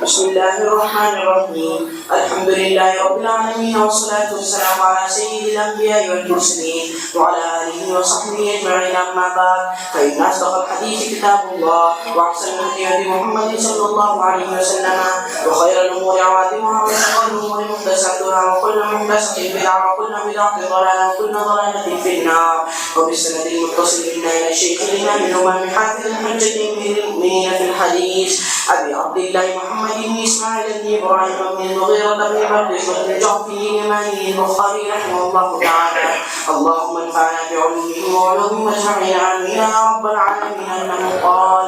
بسم الله الرحمن الرحيم. الحمد لله رب العالمين والصلاة والسلام على سيد الأنبياء والمرسلين وعلى آله وصحبه أجمعين. أما بعد فإن أصدق الحديث كتاب الله وأحسن الهدي هدي محمد صلى الله عليه وسلم وخير الأمور عواتمها وشر الأمور محدثاتها وكل محدثة بدعة وكل بدعة ضلالة وكل ضلالة في النار. وبالسند المتصل بنا إلى الشيخ الإمام الإمام حافظ الحجة أمير المؤمنين في الحديث أبي عبد الله محمد بن إسماعيل بن إبراهيم بن المغيرة بن مردس بن جعفر اليماني البخاري رحمه الله تعالى. اللهم انفعنا بعلومه وعلوم أجمعين آمين يا رب العالمين. أنه قال: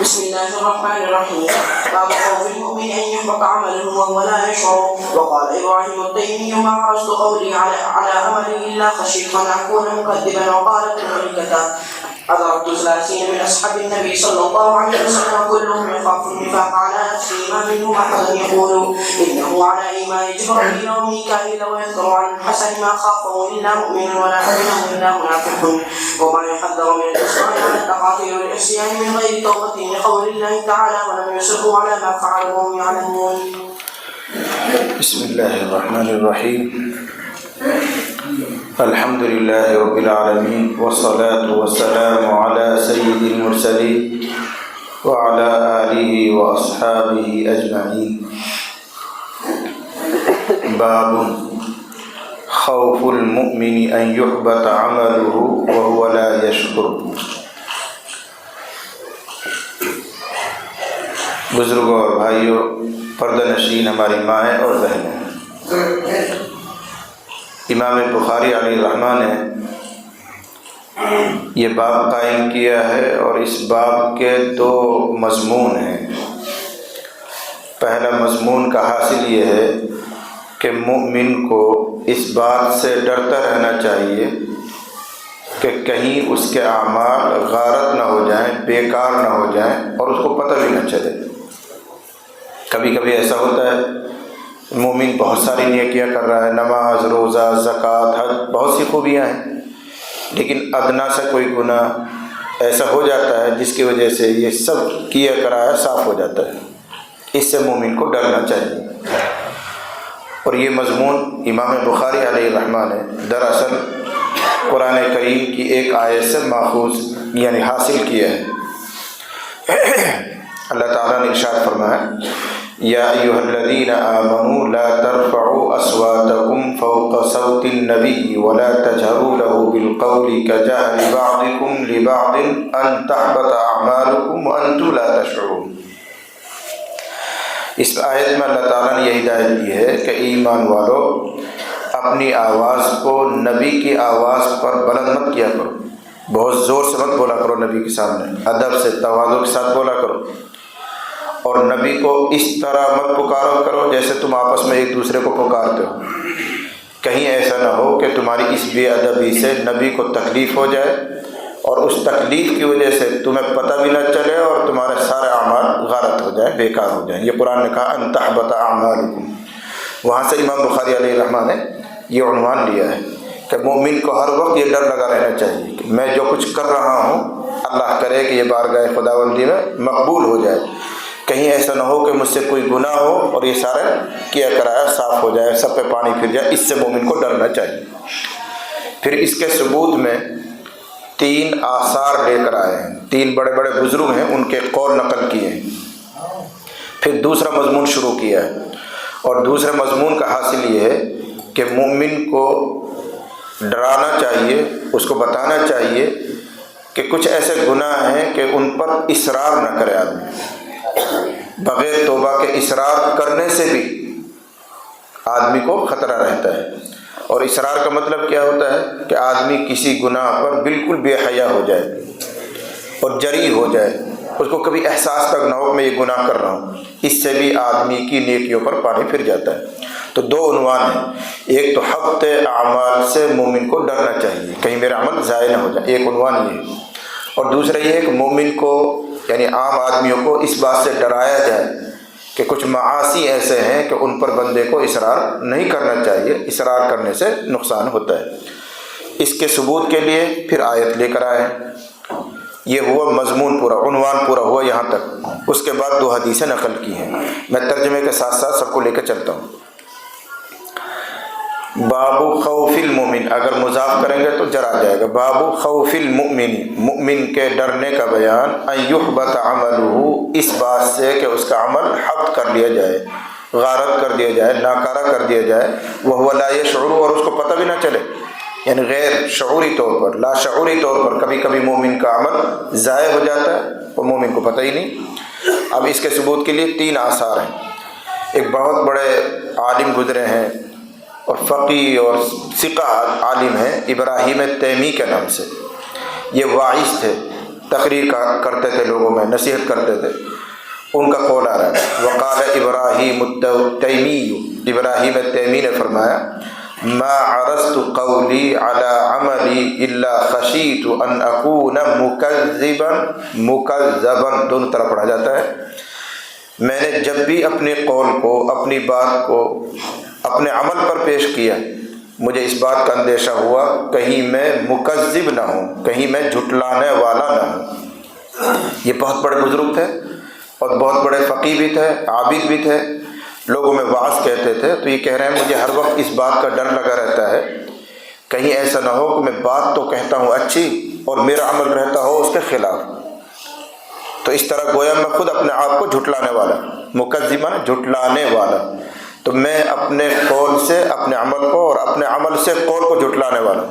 بسم الله الرحمن الرحيم. باب خوف المؤمن أن يحبط عمله وهو لا يشعر. وقال إبراهيم التيمي: ما عرضت قولي على عملي إلا خشيت أن أكون مكذبا. وقالت الملكة: أدركت 30 من أصحاب النبي صلى الله عليه وسلم كلهم يخاف النفاق على نفسه، ما منهم أحد يقول إنه على إيمان جبريل وميكائيل، ويذكر عن الحسن ما خافه إلا مؤمن ولا حزنه إلا منافق، وما يحذر من الإصرار على التقاطيع والعصيان من غير توبة لقول الله تعالى: ولم يصروا على ما فعلوا وهم يعلمون. بسم الله الرحمن الرحيم. الحمد لله رب العالمين والصلاة والسلام على سيد المرسلين وعلى آله وأصحابه أجمعين. باب خوف المؤمن أن يحبط عمله وهو لا يشكر. بزرگوں اور بھائیوں، پردہ نشین ہماری مائیں اور بہنیں، امام بخاری علیہ الرحمہ نے یہ باب قائم کیا ہے، اور اس باب کے دو مضمون ہیں۔ پہلا مضمون کا حاصل یہ ہے کہ مومن کو اس بات سے ڈرتا رہنا چاہیے کہ کہیں اس کے اعمال غارت نہ ہو جائیں، بیکار نہ ہو جائیں، اور اس کو پتہ بھی نہ چلے۔ کبھی کبھی ایسا ہوتا ہے مومن بہت ساری نیکیاں کر رہا ہے، نماز، روزہ، زکوٰۃ، حج، بہت سی خوبیاں ہیں، لیکن ادنا سے کوئی گناہ ایسا ہو جاتا ہے جس کی وجہ سے یہ سب کیا کرایا صاف ہو جاتا ہے۔ اس سے مومن کو ڈرنا چاہیے، اور یہ مضمون امام بخاری علیہ الرحمہ نے دراصل قرآن کریم کی ایک آیت سے ماخوذ یعنی حاصل کیا ہے۔ اللہ تعالیٰ نے ارشاد فرمایا: یا ایھا الذین آمنوا لا ترفعوا اصواتکم فوق صوت النبی ولا تجہروا له بالقول کجہر بعضکم لبعض ان تحبط اعمالکم وانتم لا تشعرون۔ اس آیت میں اللہ تعالیٰ نے یہ ہدایت دی ہے کہ ایمان والو، اپنی آواز کو نبی کی آواز پر بلند مت کیا کرو، بہت زور سے مت بولا کرو، نبی کے سامنے ادب سے تواضع کے ساتھ بولا کرو، اور نبی کو اس طرح مت پکارا کرو جیسے تم آپس میں ایک دوسرے کو پکارتے ہو۔ کہیں ایسا نہ ہو کہ تمہاری اس بے ادبی سے نبی کو تکلیف ہو جائے، اور اس تکلیف کی وجہ سے تمہیں پتہ بھی نہ چلے اور تمہارے سارے اعمال غارت ہو جائیں، بیکار ہو جائیں۔ یہ قرآن نے کہا ان تحبط اعمالکم۔ وہاں سے امام بخاری علیہ الرحمہ نے یہ عنوان لیا ہے کہ مومن کو ہر وقت یہ ڈر لگا رہنا چاہیے کہ میں جو کچھ کر رہا ہوں اللہ کرے کہ یہ بارگاہ خداوندی میں مقبول ہو جائے، کہیں ایسا نہ ہو کہ مجھ سے کوئی گناہ ہو اور یہ سارا کیا کرایا صاف ہو جائے، سب پہ پانی پھر جائے۔ اس سے مومن کو ڈرنا چاہیے۔ پھر اس کے ثبوت میں 3 آثار لے کر آئے ہیں، 3 بڑے بڑے بزرگ ہیں، ان کے قول نقل کیے ہیں۔ پھر دوسرا مضمون شروع کیا ہے، اور دوسرے مضمون کا حاصل یہ ہے کہ مومن کو ڈرانا چاہیے، اس کو بتانا چاہیے کہ کچھ ایسے گناہ ہیں کہ ان پر اصرار نہ کرے آدمی۔ بغیر توبہ کے اصرار کرنے سے بھی آدمی کو خطرہ رہتا ہے، اور اصرار کا مطلب کیا ہوتا ہے کہ آدمی کسی گناہ پر بالکل بے حیا ہو جائے اور جری ہو جائے، اس کو کبھی احساس تک نہ ہو میں یہ گناہ کر رہا ہوں۔ اس سے بھی آدمی کی نیکیوں پر پانی پھر جاتا ہے۔ تو 2 عنوان ہیں، ایک تو حبط اعمال سے مومن کو ڈرنا چاہیے، کہیں میرا عمل ضائع نہ ہو جائے، ایک عنوان یہ ہے، اور دوسرا یہ ہے کہ مومن کو یعنی عام آدمیوں کو اس بات سے ڈرایا جائے کہ کچھ معاصی ایسے ہیں کہ ان پر بندے کو اصرار نہیں کرنا چاہیے، اصرار کرنے سے نقصان ہوتا ہے۔ اس کے ثبوت کے لیے پھر آیت لے کر آئے، یہ ہوا مضمون پورا، عنوان پورا ہوا یہاں تک۔ اس کے بعد 2 حدیثیں نقل کی ہیں، میں ترجمے کے ساتھ ساتھ سب کو لے کے چلتا ہوں۔ باب خوف المؤمن، اگر مضاف کریں گے تو جر آ جائے گا۔ باب خوف المؤمن، مؤمن کے ڈرنے کا بیان، ان یحبط عملہ، اس بات سے کہ اس کا عمل حبط کر لیا جائے، غارت کر دیا جائے، ناکارہ کر دیا جائے، وہو لا یشعر، اور اس کو پتہ بھی نہ چلے، یعنی غیر شعوری طور پر، لا شعوری طور پر کبھی کبھی مومن کا عمل ضائع ہو جاتا ہے اور مومن کو پتہ ہی نہیں۔ اب اس کے ثبوت کے لیے 3 آثار ہیں۔ ایک بہت بڑے عالم گزرے ہیں اور فقیہ اور ثقہ عالم ہیں، ابراہیم تیمی کے نام سے، یہ واعظ تھے، تقریر کرتے تھے، لوگوں میں نصیحت کرتے تھے۔ ان کا قول آ رہا ہے، وقال ابراہیم التیمی، ابراہیم تیمی نے فرمایا، ما عرضت قولی علی عملی الا خشیت ان اکون مکذبا، دونوں طرح پڑھا جاتا ہے۔ میں نے جب بھی اپنے قول کو، اپنی بات کو اپنے عمل پر پیش کیا، مجھے اس بات کا اندیشہ ہوا کہیں میں مکذب نہ ہوں، کہیں میں جھٹلانے والا نہ ہوں۔ یہ بہت بڑے بزرگ تھے اور بہت بڑے فقیہ بھی تھے، عابد بھی تھے، لوگوں میں وعظ کہتے تھے۔ تو یہ کہہ رہے ہیں مجھے ہر وقت اس بات کا ڈر لگا رہتا ہے کہیں ایسا نہ ہو کہ میں بات تو کہتا ہوں اچھی اور میرا عمل رہتا ہو اس کے خلاف۔ تو اس طرح گویا میں خود اپنے آپ کو جھٹلانے والا، مکذب نا جھٹلانے والا، تو میں اپنے قول سے اپنے عمل کو اور اپنے عمل سے قول کو جھٹلانے والا،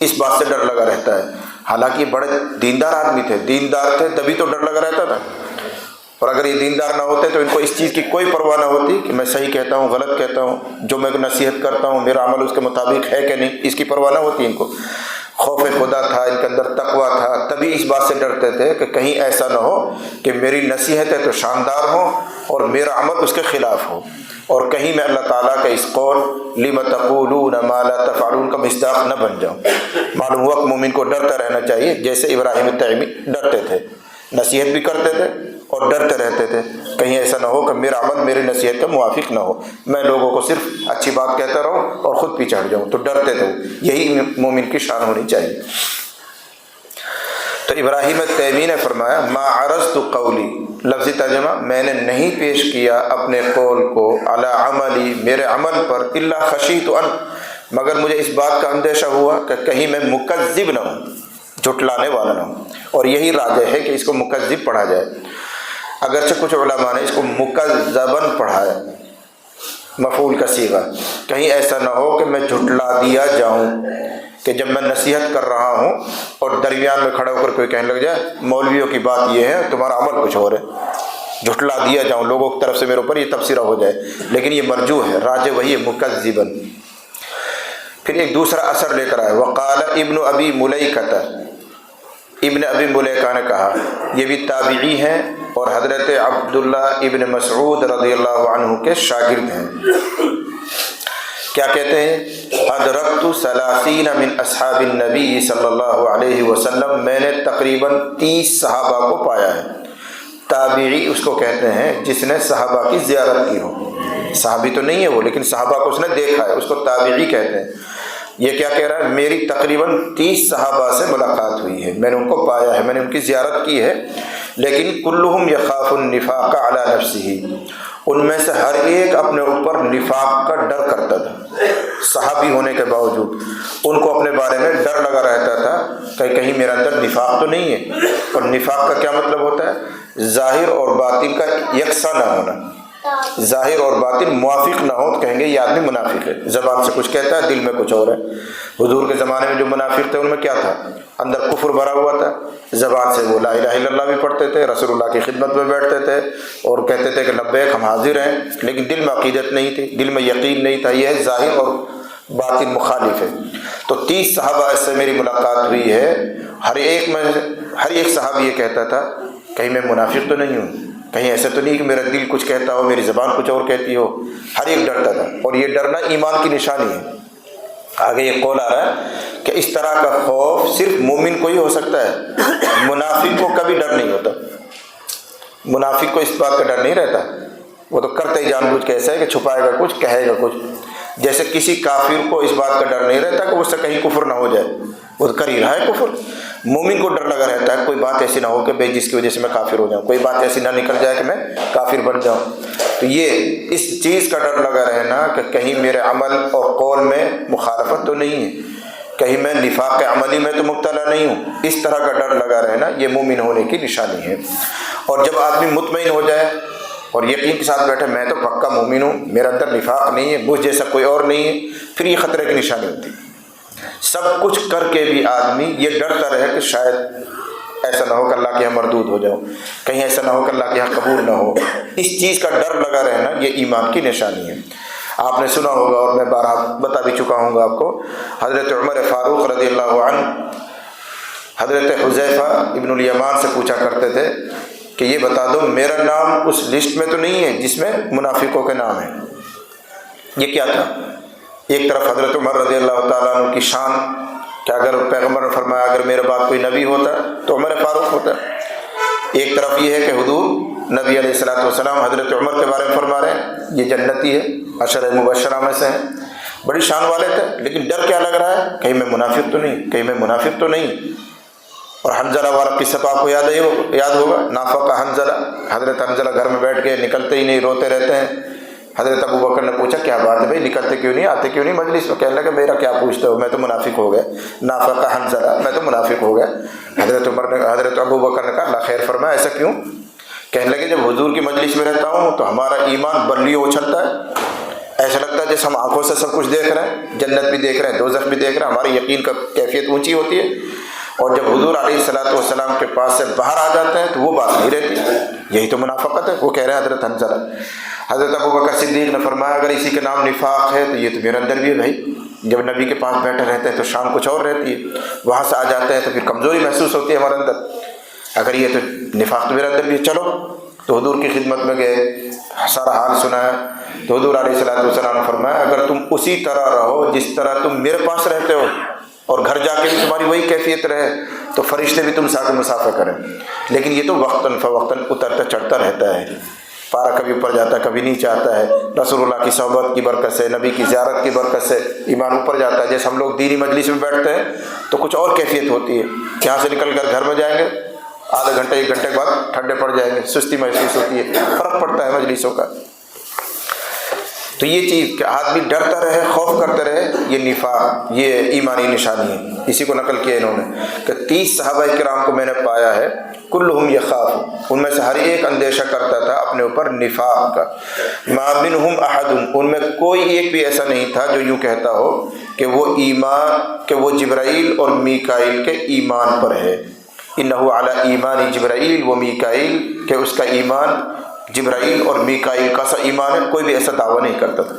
اس بات سے ڈر لگا رہتا ہے۔ حالانکہ بڑے دیندار آدمی تھے، دیندار تھے تبھی تو ڈر لگا رہتا تھا، اور اگر یہ دیندار نہ ہوتے تو ان کو اس چیز کی کوئی پرواہ نہ ہوتی کہ میں صحیح کہتا ہوں غلط کہتا ہوں، جو میں نصیحت کرتا ہوں میرا عمل اس کے مطابق ہے کہ نہیں، اس کی پرواہ نہ ہوتی ان کو۔ خوف خدا تھا ان کے اندر، تقویٰ تھا، تبھی اس بات سے ڈرتے تھے کہ کہیں ایسا نہ ہو کہ میری نصیحتیں تو شاندار ہوں اور میرا عمل اس کے خلاف ہو، اور کہیں میں اللہ تعالیٰ کا اس قول لم تقولون ما لا تفعلون کا مصداق نہ بن جاؤں۔ معلوم ہوا کہ مومن کو ڈرتا رہنا چاہیے، جیسے ابراہیم تیمی ڈرتے تھے، نصیحت بھی کرتے تھے اور ڈرتے رہتے تھے کہیں ایسا نہ ہو کہ میرا عمل میری نصیحت کے موافق نہ ہو، میں لوگوں کو صرف اچھی بات کہتا رہوں اور خود پیچھے ہٹ جاؤں، تو ڈرتے تھے۔ یہی مومن کی شان ہونی چاہیے۔ تو ابراہیم تیمی نے فرمایا ما عرضت قولی، لفظی ترجمہ میں نے نہیں پیش کیا اپنے قول کو، علی عملی میرے عمل پر، الا خشیت ان، مگر مجھے اس بات کا اندیشہ ہوا کہ کہیں میں مکذب نہ ہوں، جھٹلانے والا نہ ہوں، اور یہی راجح ہے کہ اس کو مکذب پڑھا جائے، اگرچہ کچھ علماء نے اس کو مکذبن پڑھا ہے، مفعول کا صیغہ، کہیں ایسا نہ ہو کہ میں جھٹلا دیا جاؤں، کہ جب میں نصیحت کر رہا ہوں اور درمیان میں کھڑا ہو کر کوئی کہنے لگ جائے مولویوں کی بات یہ ہے تمہارا عمل کچھ اور ہے، جھٹلا دیا جاؤں، لوگوں کی طرف سے میرے اوپر یہ تبصرہ ہو جائے، لیکن یہ مرجوح ہے، راجح وہی ہے مکذبن۔ پھر ایک دوسرا اثر لے کر آئے، وقال ابن ابی ملیکۃ، ابن ابی ملیکہ نے کہا، یہ بھی تابعی ہیں اور حضرت عبداللہ ابن مسعود رضی اللہ عنہ کے شاگرد ہیں۔ کیا کہتے ہیں؟ ادرکت 30 من اصحاب النبی صلی اللہ علیہ وسلم، میں نے تقریباً 30 صحابہ کو پایا ہے۔ تابعی اس کو کہتے ہیں جس نے صحابہ کی زیارت کی ہو، صحابی تو نہیں ہے وہ لیکن صحابہ کو اس نے دیکھا ہے، اس کو تابعی کہتے ہیں۔ یہ کیا کہہ رہا ہے؟ میری تقریباً 30 صحابہ سے ملاقات ہوئی ہے، میں نے ان کو پایا ہے، میں نے ان کی زیارت کی ہے، لیکن کلہم یخاف النفاق علی نفسہ، ان میں سے ہر ایک اپنے اوپر نفاق کا ڈر کرتا تھا، صحابی ہونے کے باوجود ان کو اپنے بارے میں ڈر لگا رہتا تھا کہ کہیں میرا اندر نفاق تو نہیں ہے۔ اور نفاق کا کیا مطلب ہوتا ہے؟ ظاہر اور باطن کا یکساں نہ ہونا، ظاہر اور باطن موافق نہ ہو تو کہیں گے یہ آدمی منافق ہے، زبان سے کچھ کہتا ہے دل میں کچھ اور ہے۔ حضور کے زمانے میں جو منافق تھے ان میں کیا تھا؟ اندر کفر بھرا ہوا تھا، زبان سے وہ لا الہ الا اللہ بھی پڑھتے تھے، رسول اللہ کی خدمت میں بیٹھتے تھے اور کہتے تھے کہ لبیک ہم حاضر ہیں، لیکن دل میں عقیدت نہیں تھی، دل میں یقین نہیں تھا۔ یہ ظاہر اور باطن مخالف ہے۔ تو 30 صحابہ سے میری ملاقات ہوئی ہے، ہر ایک صحابی یہ کہتا تھا کہیں میں منافق تو نہیں ہوں، کہیں ایسا تو نہیں کہ میرا دل کچھ کہتا ہو میری زبان کچھ اور کہتی ہو، ہر ایک ڈرتا تھا، اور یہ ڈرنا ایمان کی نشانی ہے۔ آگے یہ قول آ رہا ہے کہ اس طرح کا خوف صرف مومن کو ہی ہو سکتا ہے، منافق کو کبھی ڈر نہیں ہوتا، منافق کو اس بات کا ڈر نہیں رہتا، وہ تو کرتے ہی جان بوجھ کے ایسا ہے کہ چھپائے گا کچھ کہے گا کچھ، جیسے کسی کافر کو اس بات کا ڈر نہیں رہتا کہ اس سے کہیں کفر نہ ہو جائے، وہ تو کر ہی رہا ہے کفر، مومن کو ڈر لگا رہتا ہے کوئی بات ایسی نہ ہو کہ بھائی جس کی وجہ سے میں کافر ہو جاؤں، کوئی بات ایسی نہ نکل جائے کہ میں کافر بن جاؤں. تو یہ اس چیز کا ڈر لگا رہنا کہ کہیں میرے عمل اور قول میں مخالفت تو نہیں ہے، کہیں میں نفاق عملی میں تو مبتلا نہیں ہوں، اس طرح کا ڈر لگا رہنا یہ مومن ہونے کی نشانی ہے. اور جب آدمی مطمئن ہو جائے اور یقین کے ساتھ بیٹھے میں تو پکا مومن ہوں، میرے اندر نفاق نہیں ہے، مجھ جیسا کوئی اور نہیں ہے، پھر یہ خطرے کی نشانی ہوتی ہے. سب کچھ کر کے بھی آدمی یہ ڈرتا رہے کہ شاید ایسا نہ ہو کہ اللہ کے یہاں مردود ہو جاؤ، کہیں ایسا نہ ہو کہ اللہ کے یہاں قبول نہ ہو. اس چیز کا ڈر لگا رہنا یہ ایمان کی نشانی ہے. آپ نے سنا ہوگا اور میں بارہا بتا بھی چکا ہوں گا آپ کو، حضرت عمر فاروق رضی اللہ عنہ حضرت حذیفہ ابن الیمان سے پوچھا کرتے تھے کہ یہ بتا دو میرا نام اس لسٹ میں تو نہیں ہے جس میں منافقوں کے نام ہیں. یہ کیا تھا؟ ایک طرف حضرت عمر رضی اللہ تعالیٰ عنہ کی شان کہ اگر پیغمبر نے فرمایا اگر میرے بعد کوئی نبی ہوتا تو عمر فاروق ہوتا. ایک طرف یہ ہے کہ حضور نبی علیہ الصلوۃ والسلام حضرت عمر کے بارے میں فرما رہے ہیں یہ جنتی ہے، عشرہ مبشرہ میں سے ہیں، بڑی شان والے تھے، لیکن ڈر کیا لگ رہا ہے کہیں میں منافق تو نہیں، کہیں میں منافق تو نہیں. اور حنظلہ والا قصہ تو آپ کو یاد ہوگا، نافق حنظلہ، حضرت حنظلہ گھر میں بیٹھ کے نکلتے ہی نہیں، روتے رہتے ہیں. حضرت ابو بکر نے پوچھا کیا بات ہے بھائی نکلتے کیوں نہیں، آتے کیوں نہیں مجلس میں؟ کہنے لگا میرا کیا پوچھتے ہو، میں تو منافق ہو گیا، نافق حنظلہ میں تو منافق ہو گیا. حضرت ابو بکر نے کہا اللہ خیر فرمائے، ایسا کیوں؟ کہنے لگے جب حضور کی مجلس میں رہتا ہوں تو ہمارا ایمان بلی اچھلتا ہے، ایسا لگتا ہے جیسے ہم آنکھوں سے سب کچھ دیکھ رہے ہیں، جنت بھی دیکھ رہے ہیں، دوزخ بھی دیکھ رہے ہیں، ہماری یقین کا کیفیت اونچی ہوتی ہے. اور جب حضور علیہ الصلوۃ والسلام کے پاس سے باہر آ جاتے ہیں تو وہ بات نہیں رہتی. یہی تو منافقت ہے. وہ کہہ رہے ہیں حضرت حنظلہ. حضرت ابو بکر صدیق نے فرمایا اگر اسی کے نام نفاق ہے تو یہ تو میرے اندر بھی ہے بھائی. جب نبی کے پاس بیٹھے رہتے ہیں تو شام کچھ اور رہتی ہے، وہاں سے آ جاتے ہیں تو پھر کمزوری محسوس ہوتی ہے ہمارے اندر. اگر یہ تو نفاق تو میرے اندر بھی ہے. چلو تو حضور کی خدمت میں گئے، سارا حال سنایا تو حضور علیہ الصلوۃ والسلام نے فرمایا اگر تم اسی طرح رہو جس طرح تم میرے پاس رہتے ہو اور گھر جا کے بھی تمہاری وہی کیفیت رہے تو فرشتے بھی تم سے آ کے مسافہ کریں. لیکن یہ تو وقتاً فوقتاً اترتا چڑھتا رہتا ہے، پارا کبھی اوپر جاتا ہے کبھی نیچے آتا ہے. رسول اللہ کی صحبت کی برکت سے، نبی کی زیارت کی برکت سے ایمان اوپر جاتا ہے. جیسے ہم لوگ دینی مجلس میں بیٹھتے ہیں تو کچھ اور کیفیت ہوتی ہے، یہاں سے نکل کر گھر میں جائیں گے آدھا گھنٹے ایک گھنٹے کے بعد ٹھنڈے پڑ جائیں گے، سستی محسوس ہوتی ہے، فرق پڑتا ہے مجلسوں کا. تو یہ چیز کہ آدمی ڈرتا رہے، خوف کرتے رہے، یہ نفاق، یہ ایمانی نشانی ہے. اسی کو نقل کیا انہوں نے کہ 30 صحابہ کرام کو میں نے پایا ہے کلہم یخاف، ان میں سے ہر ایک اندیشہ کرتا تھا اپنے اوپر نفاق کا. ما منہم احد، ان میں کوئی ایک بھی ایسا نہیں تھا جو یوں کہتا ہو کہ وہ ایمان، کہ وہ جبرائیل اور میکائیل کے ایمان پر ہے. انہ علی ایمان جبرائیل و میکائیل، کہ اس کا ایمان جبرائیل اور میکائیل کا سا ایمان ہے، کوئی بھی ایسا دعویٰ نہیں کرتا تھا.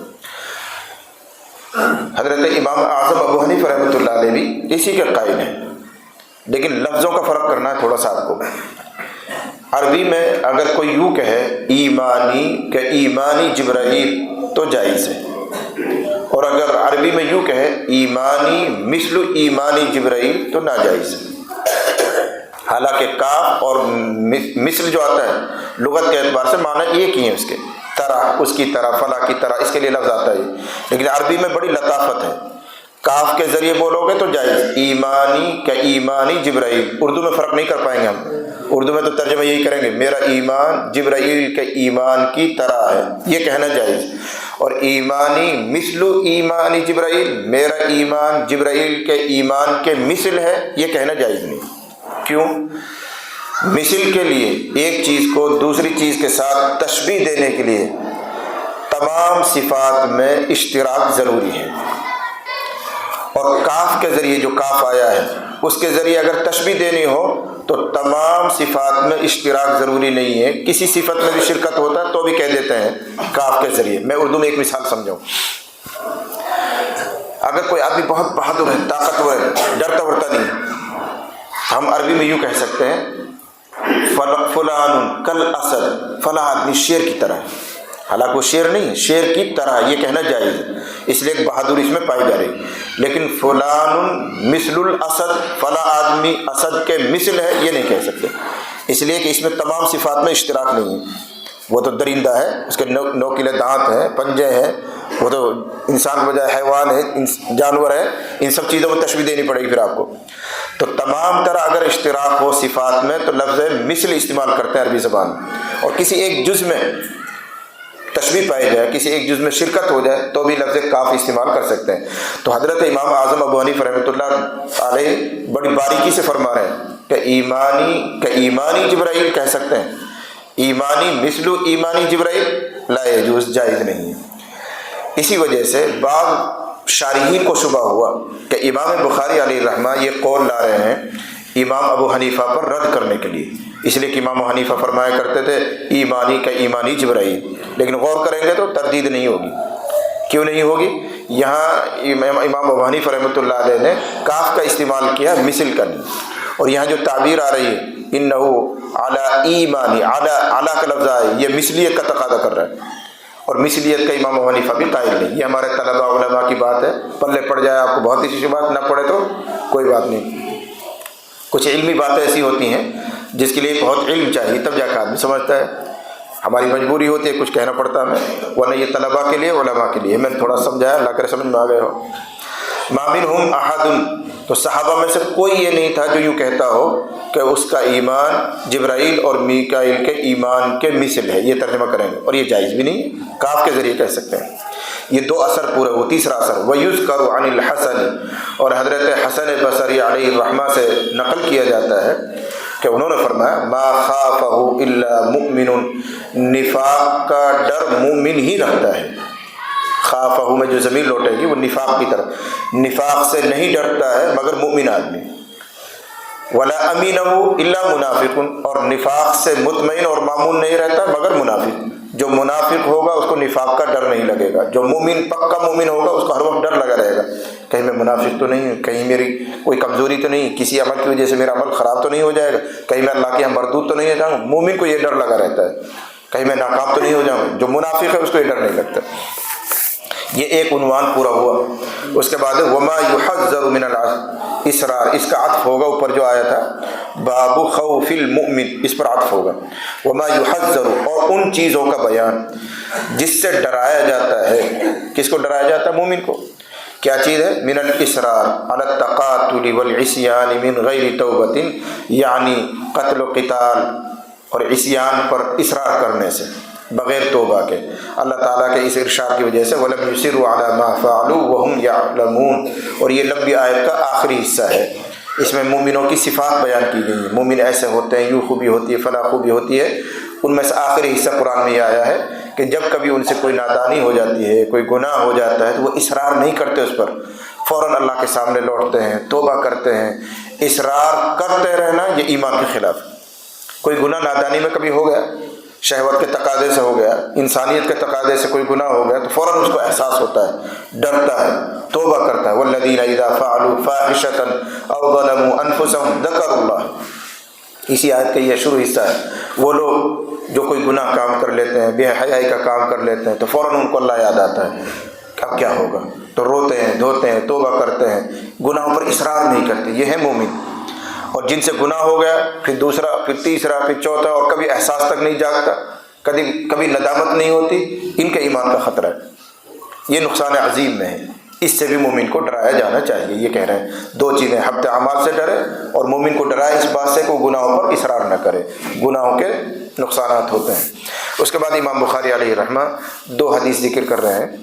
حضرت امام اعظم ابو حنیفہ رحمۃ اللہ علیہ بھی اسی کے قائل ہیں، لیکن لفظوں کا فرق کرنا ہے تھوڑا سا آپ کو. عربی میں اگر کوئی یوں کہے ایمانی کہ ایمانی جبرائیل تو جائز ہے، اور اگر عربی میں یوں کہے ایمانی مثل ایمانی جبرائیل تو ناجائز ہے. حالانکہ کاف اور مثل جو آتا ہے لغت کے اعتبار سے معنی ایک ہی ہے، اس کے طرح، اس کی طرح، فلاں کی طرح، اس کے لیے لفظ آتا ہے. لیکن عربی میں بڑی لطافت ہے، کاف کے ذریعے بولو گے تو جائز، ایمانی کہ ایمانی جبرائیل. اردو میں فرق نہیں کر پائیں گے ہم، اردو میں تو ترجمہ یہی کریں گے میرا ایمان جبرائیل کے ایمان کی طرح ہے، یہ کہنا جائز. اور ایمانی مثل ایمانی جبرائیل، میرا ایمان جبرائیل کے ایمان کے مثل ہے، یہ کہنا جائز نہیں. کیوں؟ مثل کے لیے ایک چیز کو دوسری چیز کے ساتھ تشبیہ دینے کے لیے تمام صفات میں اشتراک ضروری ہے. اور کاف کے ذریعے جو کاف آیا ہے اس کے ذریعے اگر تشبیہ دینی ہو تو تمام صفات میں اشتراک ضروری نہیں ہے. کسی صفت میں بھی شرکت ہوتا ہے تو بھی کہہ دیتے ہیں کاف کے ذریعے. میں اردو میں ایک مثال سمجھاؤں. اگر کوئی آدمی بہت بہادر ہے، طاقتور ہے، ڈرتا ورتا نہیں، ہم عربی میں یوں کہہ سکتے ہیں فلان کل اسد، فلاں آدمی شیر کی طرح ہے. حالانکہ وہ شیر نہیں ہے، شیر کی طرح یہ کہنا جائز ہے، اس لیے ایک بہادری اس میں پائی جا رہی. لیکن فلان مثل الاسد، فلاں آدمی اسد کے مثل ہے، یہ نہیں کہہ سکتے، اس لیے کہ اس میں تمام صفات میں اشتراک نہیں ہے. وہ تو درندہ ہے، اس کے نوکیلے دانت ہیں، پنجے ہیں، وہ تو انسان کے بجائے حیوان ہے، جانور ہے. ان سب چیزوں میں تشبیہ دینی پڑے گی پھر آپ کو. تو تمام طرح اگر اشتراک ہو صفات میں تو لفظ مثل استعمال کرتے ہیں عربی زبان میں، اور کسی ایک جز میں تشبیہ پائی جائے، کسی ایک جز میں شرکت ہو جائے تو بھی لفظ کاف استعمال کر سکتے ہیں۔ تو حضرت امام اعظم ابو حنیفہ رحمۃ اللہ علیہ بڑی باریکی سے فرما رہے ہیں کہ ایمانی جبرائیل کہہ سکتے ہیں، ایمانی مثل ایمانی جبرائیل لا یجوز، جائز نہیں ہے۔ اسی وجہ سے بعض شارحین کو شبہ ہوا کہ امام بخاری علیہ الرحمہ یہ قول لا رہے ہیں امام ابو حنیفہ پر رد کرنے کے لیے، اس لیے کہ امام حنیفہ فرمایا کرتے تھے ایمانی کا ایمانی جبرائیل، لیکن غور کریں گے تو تردید نہیں ہوگی۔ کیوں نہیں ہوگی؟ یہاں امام ابو حنیفہ رحمۃ اللہ علیہ نے کاف کا استعمال کیا، مثل کا نہیں، اور یہاں جو تعبیر آ رہی ہے انہو علی ایمانی، علی کا لفظ آئے، یہ مثلیت کا تقاضا کر رہا ہے، اور مثلیت کا امام ابو حنیفہ بھی قائل نہیں۔ یہ ہمارے طلباء علماء کی بات ہے، پلے پڑ جائے آپ کو بہت ہی بات، نہ پڑے تو کوئی بات نہیں۔ کچھ علمی باتیں ایسی ہوتی ہیں جس کے لیے بہت علم چاہیے تب جا کے آدمی سمجھتا ہے، ہماری مجبوری ہوتی ہے کچھ کہنا پڑتا ہے ہمیں، ورنہ یہ طلباء کے لیے علماء کے لیے۔ میں نے تھوڑا سمجھایا، اللہ کرے سمجھ میں آ گئے ہو۔ ما منہم احد، تو صحابہ میں سے کوئی یہ نہیں تھا جو یوں کہتا ہو کہ اس کا ایمان جبرائیل اور میکائیل کے ایمان کے مثل ہے، یہ ترجمہ کریں گے، اور یہ جائز بھی نہیں ہے، کاف کے ذریعے کہہ سکتے ہیں۔ یہ دو اثر پورے ہو۔ تیسرا اثر وَيُذْكَرُ عَنِ الْحَسَنِ، اور حضرت حسن بصری علیہ الرحمہ سے نقل کیا جاتا ہے کہ انہوں نے فرمایا ما خافہ الا مؤمن، نفاق کا ڈر مومن ہی رکھتا ہے۔ خافہ میں جو ضمیر لوٹے گی وہ نفاق کی طرف، نفاق سے نہیں ڈرتا ہے مگر مومن آدمی۔ ولا امینہ الا منافق، اور نفاق سے مطمئن اور مامون نہیں رہتا مگر منافق۔ جو منافق ہوگا اس کو نفاق کا ڈر نہیں لگے گا، جو مومن پکا مومن ہوگا اس کو ہر وقت ڈر لگا رہے گا، کہیں میں منافق تو نہیں ہوں، کہیں میری کوئی کمزوری تو نہیں، کسی عمل کی وجہ سے میرا عمل خراب تو نہیں ہو جائے گا، کہیں میں اللہ کے یہاں مردود تو نہیں ہو جاؤں۔ مومن کو یہ ڈر لگا رہتا ہے کہیں میں ناکام تو نہیں ہو جاؤں۔ جو منافق ہے اس کو یہ ڈر نہیں لگتا۔ یہ ایک عنوان پورا ہوا۔ اس کے بعد وما يحذر من الاسرار، اس کا عطف ہوگا اوپر جو آیا تھا باب خوف المؤمن، اس پر عطف ہوگا۔ وما يحذر، اور ان چیزوں کا بیان جس سے ڈرایا جاتا ہے۔ کس کو ڈرایا جاتا ہے؟ مومن کو۔ کیا چیز ہے؟ من الاسرار علی التقاتل والعصیان من غیر توبۃ، یعنی قتل و قتال اور عصیان پر اصرار کرنے سے بغیر توبہ کے۔ اللہ تعالیٰ کے اس ارشاد کی وجہ سے وَلَمْ يُصِرُّوا عَلَى مَا فَعَلُوا وَهُمْ يَعْلَمُونَ، اور یہ لمبی آیت کا آخری حصہ ہے۔ اس میں مومنوں کی صفات بیان کی گئی ہیں، مومن ایسے ہوتے ہیں، یوں خوبی ہوتی ہے، فلاں خوبی ہوتی ہے۔ ان میں سے آخری حصہ قرآن میں یہ آیا ہے کہ جب کبھی ان سے کوئی نادانی ہو جاتی ہے، کوئی گناہ ہو جاتا ہے تو وہ اصرار نہیں کرتے اس پر، فوراً اللہ کے سامنے لوٹتے ہیں، توبہ کرتے ہیں۔ اصرار کرتے رہنا یہ ایمان کے خلاف۔ کوئی گناہ نادانی میں کبھی ہو گیا، شہوت کے تقاضے سے ہو گیا، انسانیت کے تقاضے سے کوئی گناہ ہو گیا تو فوراً اس کو احساس ہوتا ہے، ڈرتا ہے، توبہ کرتا ہے۔ والذین اذا فعلوا فاحشة او ظلموا انفسهم ذکروا اللہ، اسی آیت کا یہ شروع حصہ ہے۔ وہ لوگ جو کوئی گناہ کام کر لیتے ہیں، بے حیائی کا کام کر لیتے ہیں تو فوراً ان کو اللہ یاد آتا ہے اب کیا ہوگا، تو روتے ہیں، دھوتے ہیں، توبہ کرتے ہیں، گناہوں پر اصرار نہیں کرتے۔ یہ ہے مومن۔ اور جن سے گناہ ہو گیا، پھر دوسرا، پھر تیسرا، پھر چوتھا، اور کبھی احساس تک نہیں جاگتا، کبھی ندامت نہیں ہوتی، ان کے ایمان کا خطرہ ہے، یہ نقصان عظیم میں ہے۔ اس سے بھی مومن کو ڈرایا جانا چاہیے۔ یہ کہہ رہے ہیں دو چیزیں، حبط اعمال سے ڈرے اور مومن کو ڈرائے اس بات سے کہ وہ گناہوں پر اصرار نہ کرے، گناہوں کے نقصانات ہوتے ہیں۔ اس کے بعد امام بخاری علیہ رحمہ دو حدیث ذکر کر رہے ہیں۔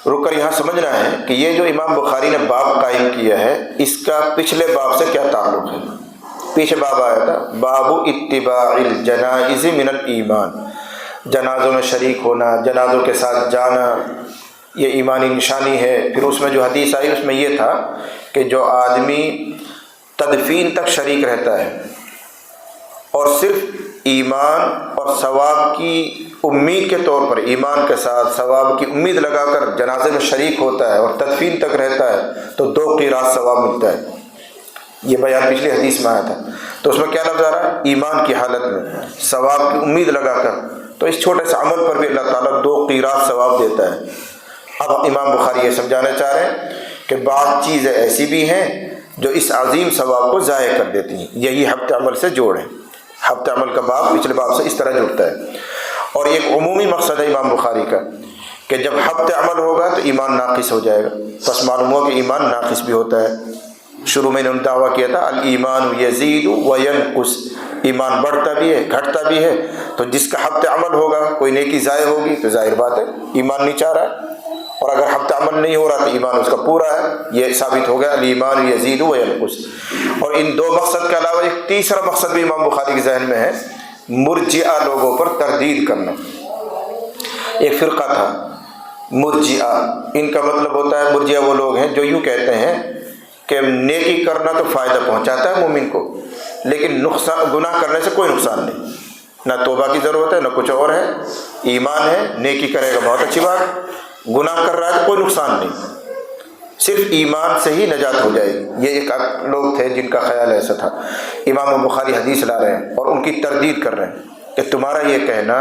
رک کر یہاں سمجھنا ہے کہ یہ جو امام بخاری نے باب قائم کیا ہے اس کا پچھلے باب سے کیا تعلق ہے۔ پیچھے باب آیا تھا باب اتباع الجنائز من الایمان، جنازوں میں شریک ہونا، جنازوں کے ساتھ جانا یہ ایمانی نشانی ہے۔ پھر اس میں جو حدیث آئی اس میں یہ تھا کہ جو آدمی تدفین تک شریک رہتا ہے اور صرف ایمان اور ثواب کی امید کے طور پر، ایمان کے ساتھ ثواب کی امید لگا کر جنازے میں شریک ہوتا ہے اور تدفین تک رہتا ہے تو 2 قیراط ثواب ملتا ہے۔ یہ بیان پچھلی حدیث میں آیا تھا۔ تو اس میں کیا لفظ آ رہا ہے؟ ایمان کی حالت میں ثواب کی امید لگا کر، تو اس چھوٹے سے عمل پر بھی اللہ تعالیٰ 2 قیراط ثواب دیتا ہے۔ اب امام بخاری یہ سمجھانا چاہ رہے ہیں کہ بعض چیزیں ایسی بھی ہیں جو اس عظیم ثواب کو ضائع کر دیتی ہیں۔ یہی حبط عمل سے جوڑ ہے۔ حبط عمل کا باب پچھلے باب سے اس طرح جڑتا ہے۔ اور ایک عمومی مقصد ہے امام بخاری کا کہ جب حبت عمل ہوگا تو ایمان ناقص ہو جائے گا. بس معلوم ہوا کہ ایمان ناقص بھی ہوتا ہے. شروع میں انہوں نے دعویٰ کیا تھا الایمان یزید و ینقص، ایمان بڑھتا بھی ہے گھٹتا بھی ہے. تو جس کا حبت عمل ہوگا، کوئی نیکی ضائع ہوگی تو ظاہر بات ہے ایمان نہیں چاہ رہا ہے، اور اگر حبت عمل نہیں ہو رہا تو ایمان اس کا پورا ہے. یہ ثابت ہو گیا الایمان یزید و ینقص. اور ان دو مقصد کے علاوہ ایک تیسرا مقصد بھی امام بخاری کے ذہن میں ہے، مرجئہ لوگوں پر تردید کرنا. ایک فرقہ تھا مرجئہ، ان کا مطلب ہوتا ہے مرجئہ وہ لوگ ہیں جو یوں کہتے ہیں کہ نیکی کرنا تو فائدہ پہنچاتا ہے مومن کو، لیکن گناہ کرنے سے کوئی نقصان نہیں. نہ توبہ کی ضرورت ہے نہ کچھ اور ہے، ایمان ہے، نیکی کرے گا بہت اچھی بات، گناہ کر رہا ہے تو کوئی نقصان نہیں، صرف ایمان سے ہی نجات ہو جائے گی. یہ ایک لوگ تھے جن کا خیال ایسا تھا. امام بخاری حدیث لا رہے ہیں اور ان کی تردید کر رہے ہیں کہ تمہارا یہ کہنا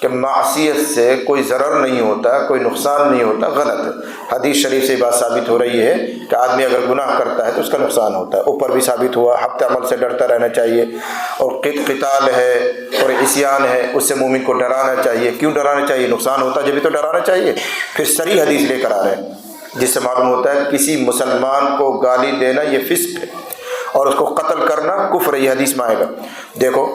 کہ معصیت سے کوئی ضرر نہیں ہوتا، کوئی نقصان نہیں ہوتا، غلط ہے. حدیث شریف سے بات ثابت ہو رہی ہے کہ آدمی اگر گناہ کرتا ہے تو اس کا نقصان ہوتا ہے. اوپر بھی ثابت ہوا حبت عمل سے ڈرتا رہنا چاہیے، اور قتال ہے اور عصیان ہے اس سے مومن کو ڈرانا چاہیے. کیوں ڈرانا چاہیے؟ نقصان ہوتا ہے جبھی تو ڈرانا چاہیے. پھر صریح حدیث لے کر آ رہے ہیں جس سے معلوم ہوتا ہے کسی مسلمان کو گالی دینا یہ فسق ہے، اور اس کو قتل کرنا کفر ہے. یہ حدیث میں آئے گا. دیکھو،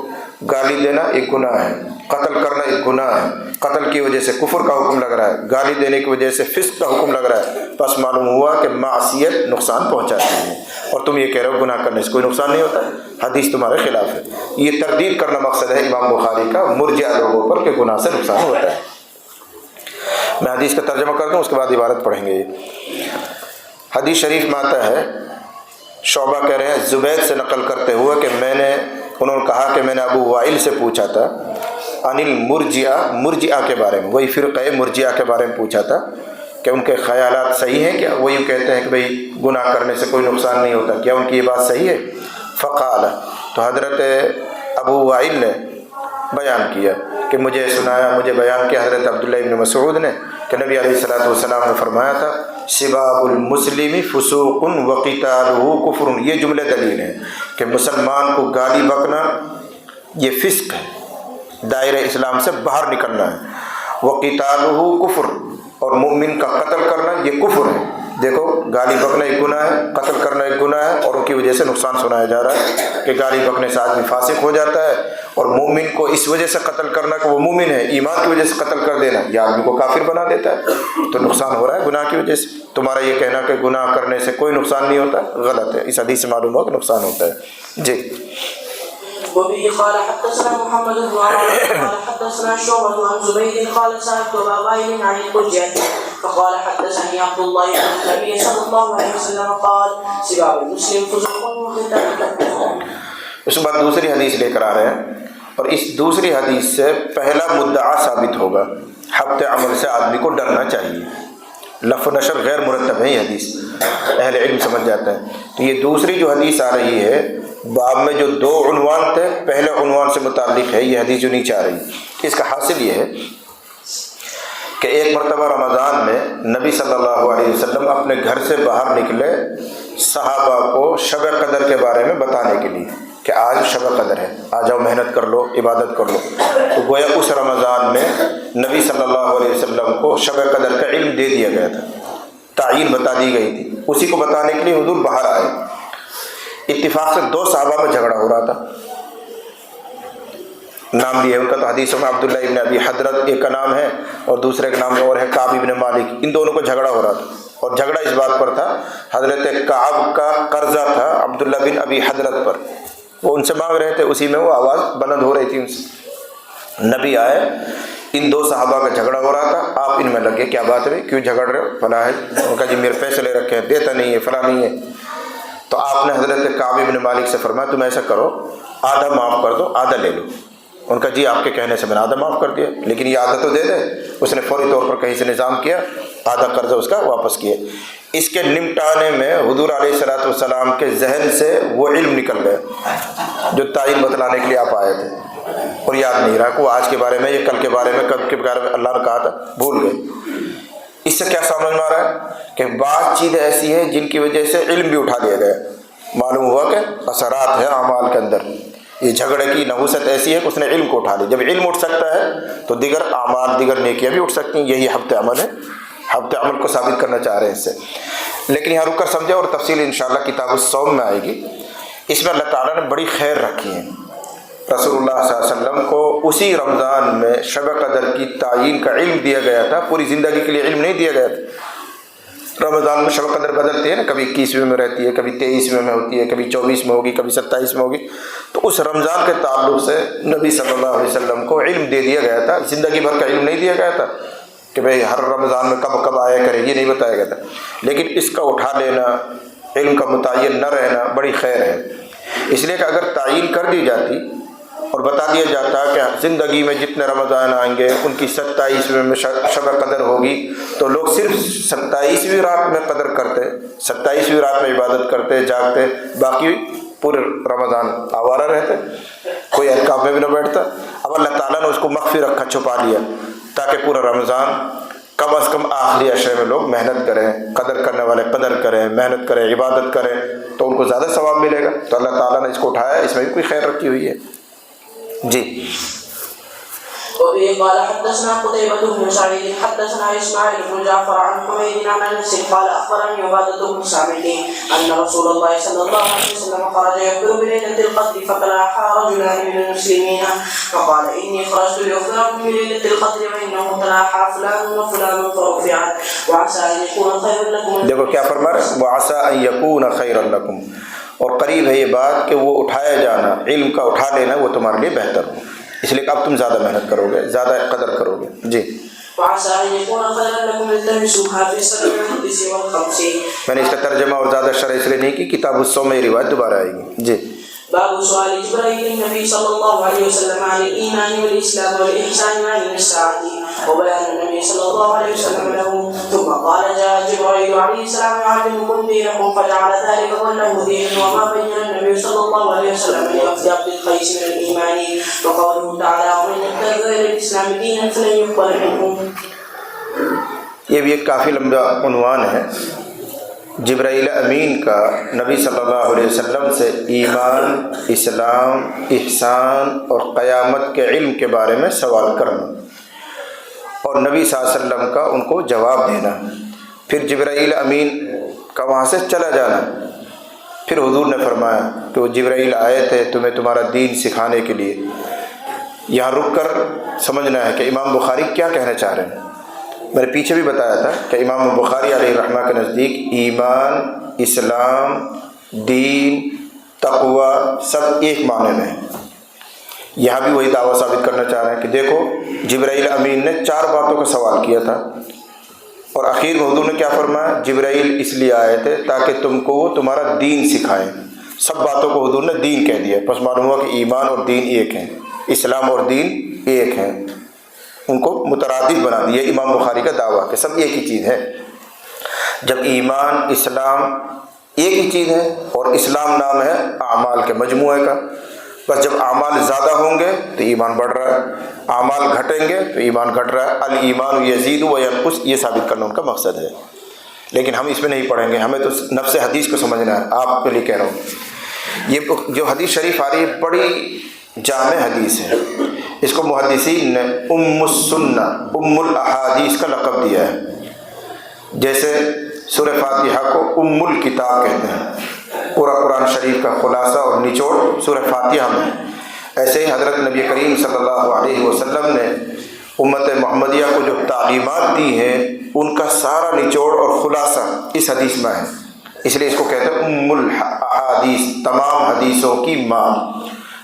گالی دینا ایک گناہ ہے، قتل کرنا ایک گناہ ہے. قتل کی وجہ سے کفر کا حکم لگ رہا ہے، گالی دینے کی وجہ سے فسق کا حکم لگ رہا ہے. بس معلوم ہوا کہ معصیت نقصان پہنچاتی ہے، اور تم یہ کہہ رہے ہو گناہ کرنے سے کوئی نقصان نہیں ہوتا. حدیث تمہارے خلاف ہے. یہ تردید کرنا مقصد ہے امام بخاری کا مرجئہ لوگوں پر کہ گناہ سے نقصان ہوتا ہے. میں حدیث کا ترجمہ کر دوں، اس کے بعد عبارت پڑھیں گے. حدیث شریف میں آتا ہے، شعبہ کہہ رہے ہیں زبید سے نقل کرتے ہوئے کہ انہوں نے کہا کہ میں نے ابو وائل سے پوچھا تھا عن المرجئہ، مرجئہ کے بارے میں، وہی فرقہ مرجئہ کے بارے میں پوچھا تھا کہ ان کے خیالات صحیح ہیں کیا؟ وہ یوں کہتے ہیں کہ بھئی گناہ کرنے سے کوئی نقصان نہیں ہوتا، کیا ان کی یہ بات صحیح ہے؟ فقال، تو حضرت ابو وائل نے بیان کیا کہ مجھے بیان کیا حضرت عبداللہ ابن مسعود نے کہ نبی علیہ الصلوۃ والسلام نے فرمایا تھا سباب المسلم فسوق وقتالہ کفر. یہ جملے دلیل ہیں کہ مسلمان کو گالی بکنا یہ فسق ہے، دائرہ اسلام سے باہر نکلنا ہے. وقتالہ کفر، اور مومن کا قتل کرنا یہ کفر ہے. دیکھو، گالی بکنا ایک گناہ ہے، قتل کرنا ایک گناہ ہے، اور ان کی وجہ سے نقصان سنایا جا رہا ہے کہ گالی بکنے سے آدمی فاسق ہو جاتا ہے، اور مومن کو اس وجہ سے قتل کرنا کہ وہ مومن ہے، ایمان کی وجہ سے قتل کر دینا یہ آدمی کو کافر بنا دیتا ہے. تو نقصان ہو رہا ہے گناہ کی وجہ سے. تمہارا یہ کہنا کہ گناہ کرنے سے کوئی نقصان نہیں ہوتا غلط ہے. اس حدیث سے معلوم ہوا کہ نقصان ہوتا ہے. جی. وبه قال حدثنا محمد بن عمر قال حدثنا شعبة عن زبيد قال سألت أبا وائل عن المرجئة فقال حدثني عبد الله أن النبي صلى الله عليه وسلم قال سباب المسلم فسوق وقتاله كفر. اس کے بعد دوسری حدیث لے کر آ رہے ہیں، اور اس دوسری حدیث سے پہلا مدعا ثابت ہوگا. حبت عمل سے آدمی کو ڈرنا چاہیے. لف و نشر غیر مرتب ہے، یہ حدیث اہل علم سمجھ جاتا ہے. تو یہ دوسری جو حدیث آ رہی ہے باب میں جو دو عنوان تھے، پہلے عنوان سے متعلق ہے یہ حدیث جو نیچے آ رہی. اس کا حاصل یہ ہے کہ ایک مرتبہ رمضان میں نبی صلی اللہ علیہ وسلم اپنے گھر سے باہر نکلے صحابہ کو شب قدر کے بارے میں بتانے کے لیے کہ آج شب قدر ہے، آ جاؤ محنت کر لو، عبادت کر لو. تو گویا اس رمضان میں نبی صلی اللہ علیہ وسلم کو شب قدر کا علم دے دیا گیا تھا، تعین بتا دی گئی تھی. اسی کو بتانے کے لیے حضور باہر آئے. اتفاق سے دو صحابہ میں جھگڑا ہو رہا تھا، نام بھی ہے ان کا تو حدیثوں میں عبداللہ ابن ابی حضرت ایک کا نام ہے اور دوسرے کا نام اور ہے کعب ابن مالک. ان دونوں کو جھگڑا ہو رہا تھا، اور جھگڑا اس بات پر تھا حضرت کعب کا قرضہ تھا عبداللہ بن ابی حضرت پر، وہ ان سے مانگ رہے تھے، اسی میں وہ آواز بلند ہو رہی تھی ان سے. نبی آئے، ان دو صحابہ کا جھگڑا ہو رہا تھا، آپ ان میں لگے کیا بات ہے، کیوں جھگڑ رہے ہو؟ فلاں ہے. ان کا جی میرے پیسے لے رکھے ہیں، دیتا نہیں ہے، فلاں نہیں ہے. تو آپ نے حضرت کعب ابن مالک سے فرمایا تم ایسا کرو آدھا معاف کر دو، آدھا لے لو. ان کا جی آپ کے کہنے سے میں نے آدھا معاف کر دیا، لیکن یہ آدھا تو دے دے. اس نے فوری طور پر کہیں سے نظام کیا، آدھا قرضہ اس کا واپس کیا. اس کے نمٹانے میں حضور علیہ الصلوۃ والسلام کے ذہن سے وہ علم نکل گئے جو تعین بتلانے کے لیے آپ آئے تھے، اور یاد نہیں رہا کہ وہ آج کے بارے میں، یہ کل کے بارے میں، کب کے بارے میں اللہ نے کہا تھا، بھول گئے. اس سے کیا سمجھ میں آ رہا ہے کہ بعض چیزیں ایسی ہیں جن کی وجہ سے علم بھی اٹھا لیا گیا. معلوم ہوا کہ اثرات ہیں اعمال کے اندر. یہ جھگڑے کی نحوست ایسی ہے کہ اس نے علم کو اٹھا لی. جب علم اٹھ سکتا ہے تو دیگر اعمال دیگر نیکیاں بھی اٹھ سکتی ہیں. یہی حبت عمل ہے. حبت عمل کو ثابت کرنا چاہ رہے ہیں اس سے. لیکن یہاں رک کر سمجھیں اور تفصیل انشاءاللہ کتاب الصوم میں آئے گی. اس میں اللہ تعالیٰ نے بڑی خیر رکھی ہے. رسول اللہ صلی اللہ علیہ وسلم کو اسی رمضان میں شب قدر کی تعیین کا علم دیا گیا تھا. پوری زندگی کے لیے علم نہیں دیا گیا تھا. رمضان میں شب قدر بدلتی ہے نا, کبھی 21ویں میں رہتی ہے, کبھی 23ویں میں ہوتی ہے, کبھی 24 میں ہوگی, کبھی 27 میں ہوگی. تو اس رمضان کے تعلق سے نبی صلی اللہ علیہ وسلم کو علم دے دیا گیا تھا. زندگی بھر کا علم نہیں دیا گیا تھا کہ بھئی ہر رمضان میں کب کب آیا کرے, یہ نہیں بتایا گیا تھا. لیکن اس کا اٹھا لینا, علم کا متعین نہ رہنا بڑی خیر ہے. اس لیے کہ اگر تعین کر دی جاتی اور بتا دیا جاتا کہ زندگی میں جتنے رمضان آئیں گے ان کی 27ویں میں شب قدر ہوگی, تو لوگ صرف 27ویں رات میں قدر کرتے, 27ویں رات میں عبادت کرتے, جاگتے, باقی پورے رمضان آوارہ رہتے, کوئی احکام میں بھی نہ بیٹھتا. اب اللہ تعالیٰ نے اس کو مخفی رکھا, چھپا لیا, تاکہ پورا رمضان کم از کم آخری عشرے میں لوگ محنت کریں, قدر کرنے والے قدر کریں, محنت کریں, عبادت کریں, تو ان کو زیادہ ثواب ملے گا. تو اللہ تعالیٰ نے اس کو اٹھایا, اس میں بھی کوئی خیر رکھی ہوئی ہے. جی. وبه قال حدثنا قتيبة بن سعيد حدثنا إسماعيل بن جعفر عن حميد عن أنس قال أخبرني عبادة بن صامت أن رسول الله صلى الله عليه وسلم خرج يخبر بليلة القدر فتلاحى رجلان من المسلمين فقال إني خرجت لأخبركم بليلة القدر فإنه تلاحى فلان وفلان فرفعت وعسى أن يكون خيرا لكم. دیکھو کیا فرما رہا ہے, وعسى أن يكون خيرا لكم, اور قریب ہے یہ بات کہ وہ اٹھایا جانا, علم کا اٹھا لینا وہ تمہارے لیے بہتر ہو. اس لیے کہ اب تم زیادہ محنت کرو گے, زیادہ قدر کرو گے. جی. میں نے اس کا ترجمہ اور زیادہ شرح اس لیے نہیں کی, کتاب الصوم میں یہ روایت دوبارہ آئے گی. جی. باب سؤال جبرائيل النبي صلى الله عليه وسلم عن الإيمان والإسلام والإحسان وعن الساعة وبيان النبي صلى الله عليه وسلم له. ثم قال جاء جبرائيل عليه السلام يعلمكم دينكم فجعل ذلك ظله دينا وما بين النبي صلى الله عليه وسلم لوفد عبد القيس من الإيمان وقوله تعالى ومن يبتغي غير الإسلام دينا فلن يقبل منه. یہ بھی ایک کافی لمبا عنوان ہے. جبرائیل امین کا نبی صلی اللہ علیہ وسلم سے ایمان, اسلام, احسان اور قیامت کے علم کے بارے میں سوال کرنا اور نبی صلی اللہ علیہ وسلم کا ان کو جواب دینا. پھر جبرائیل امین کا وہاں سے چلا جانا. پھر حضور نے فرمایا کہ وہ جبرائیل آئے تھے تمہیں تمہارا دین سکھانے کے لیے. یہاں رک کر سمجھنا ہے کہ امام بخاری کیا کہنا چاہ رہے ہیں. میں نے پیچھے بھی بتایا تھا کہ امام بخاری علیہ رحمہ کے نزدیک ایمان, اسلام, دین, تقوی سب ایک معنی میں ہے. یہاں بھی وہی دعویٰ ثابت کرنا چاہ رہے ہیں کہ دیکھو جبرائیل امین نے 4 باتوں کا سوال کیا تھا اور آخر میں حضور نے کیا فرمایا, جبرائیل اس لیے آئے تھے تاکہ تم کو وہ تمہارا دین سکھائیں. سب باتوں کو حضور نے دین کہہ دیا. بس معلوم ہوا کہ ایمان اور دین ایک ہیں, اسلام اور دین ایک ہیں, ان کو مترادف بنا دیا. امام بخاری کا دعویٰ کہ سب ایک ہی چیز ہے. جب ایمان, اسلام ایک ہی چیز ہے اور اسلام نام ہے اعمال کے مجموعے کا, بس جب اعمال زیادہ ہوں گے تو ایمان بڑھ رہا ہے, اعمال گھٹیں گے تو ایمان گھٹ رہا ہے. الایمان یزید و ینقص, یہ ثابت کرنا ان کا مقصد ہے. لیکن ہم اس میں نہیں پڑھیں گے, ہمیں تو نفس حدیث کو سمجھنا ہے. آپ کے لیے کہہ رہا ہوں, یہ جو حدیث شریف آ رہی ہے بڑی جامع حدیث ہے. اس کو محدثین نے ام السنہ, ام الاحادیث کا لقب دیا ہے. جیسے سورہ فاتحہ کو ام الکتاب کہتے ہیں, پورا قرآن شریف کا خلاصہ اور نچوڑ سورہ فاتحہ میں. ایسے ہی حضرت نبی کریم صلی اللہ علیہ وسلم نے امت محمدیہ کو جو تعلیمات دی ہیں ان کا سارا نچوڑ اور خلاصہ اس حدیث میں ہے. اس لیے اس کو کہتے ہیں ام الاحادیث, تمام حدیثوں کی ماں.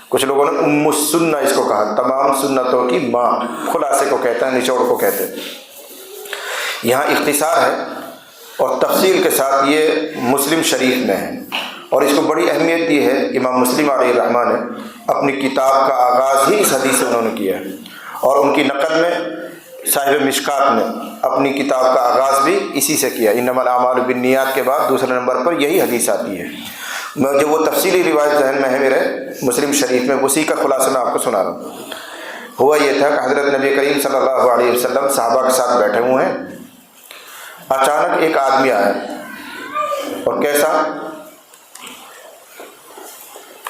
کچھ لوگوں نے ام السنہ اس کو کہا, تمام سنتوں کی ماں. خلاصے کو کہتے ہیں, نچوڑ کو کہتے ہیں. یہاں اختصار ہے اور تفصیل کے ساتھ یہ مسلم شریف میں ہے اور اس کو بڑی اہمیت دی ہے. امام مسلم علیہ الرحمہ نے اپنی کتاب کا آغاز ہی اس حدیث سے انہوں نے کیا ہے اور ان کی نقل میں صاحب مشکات نے اپنی کتاب کا آغاز بھی اسی سے کیا. انما الاعمال بالنیات کے بعد دوسرے نمبر پر یہی حدیث آتی ہے. میں جو وہ تفصیلی روایت ذہن میں ہے میرے مسلم شریف میں, اسی کا خلاصہ میں آپ کو سنا رہا ہوں. ہوا یہ تھا کہ حضرت نبی کریم صلی اللہ علیہ وسلم صحابہ کے ساتھ بیٹھے ہوئے ہیں. اچانک ایک آدمی آیا اور کیسا,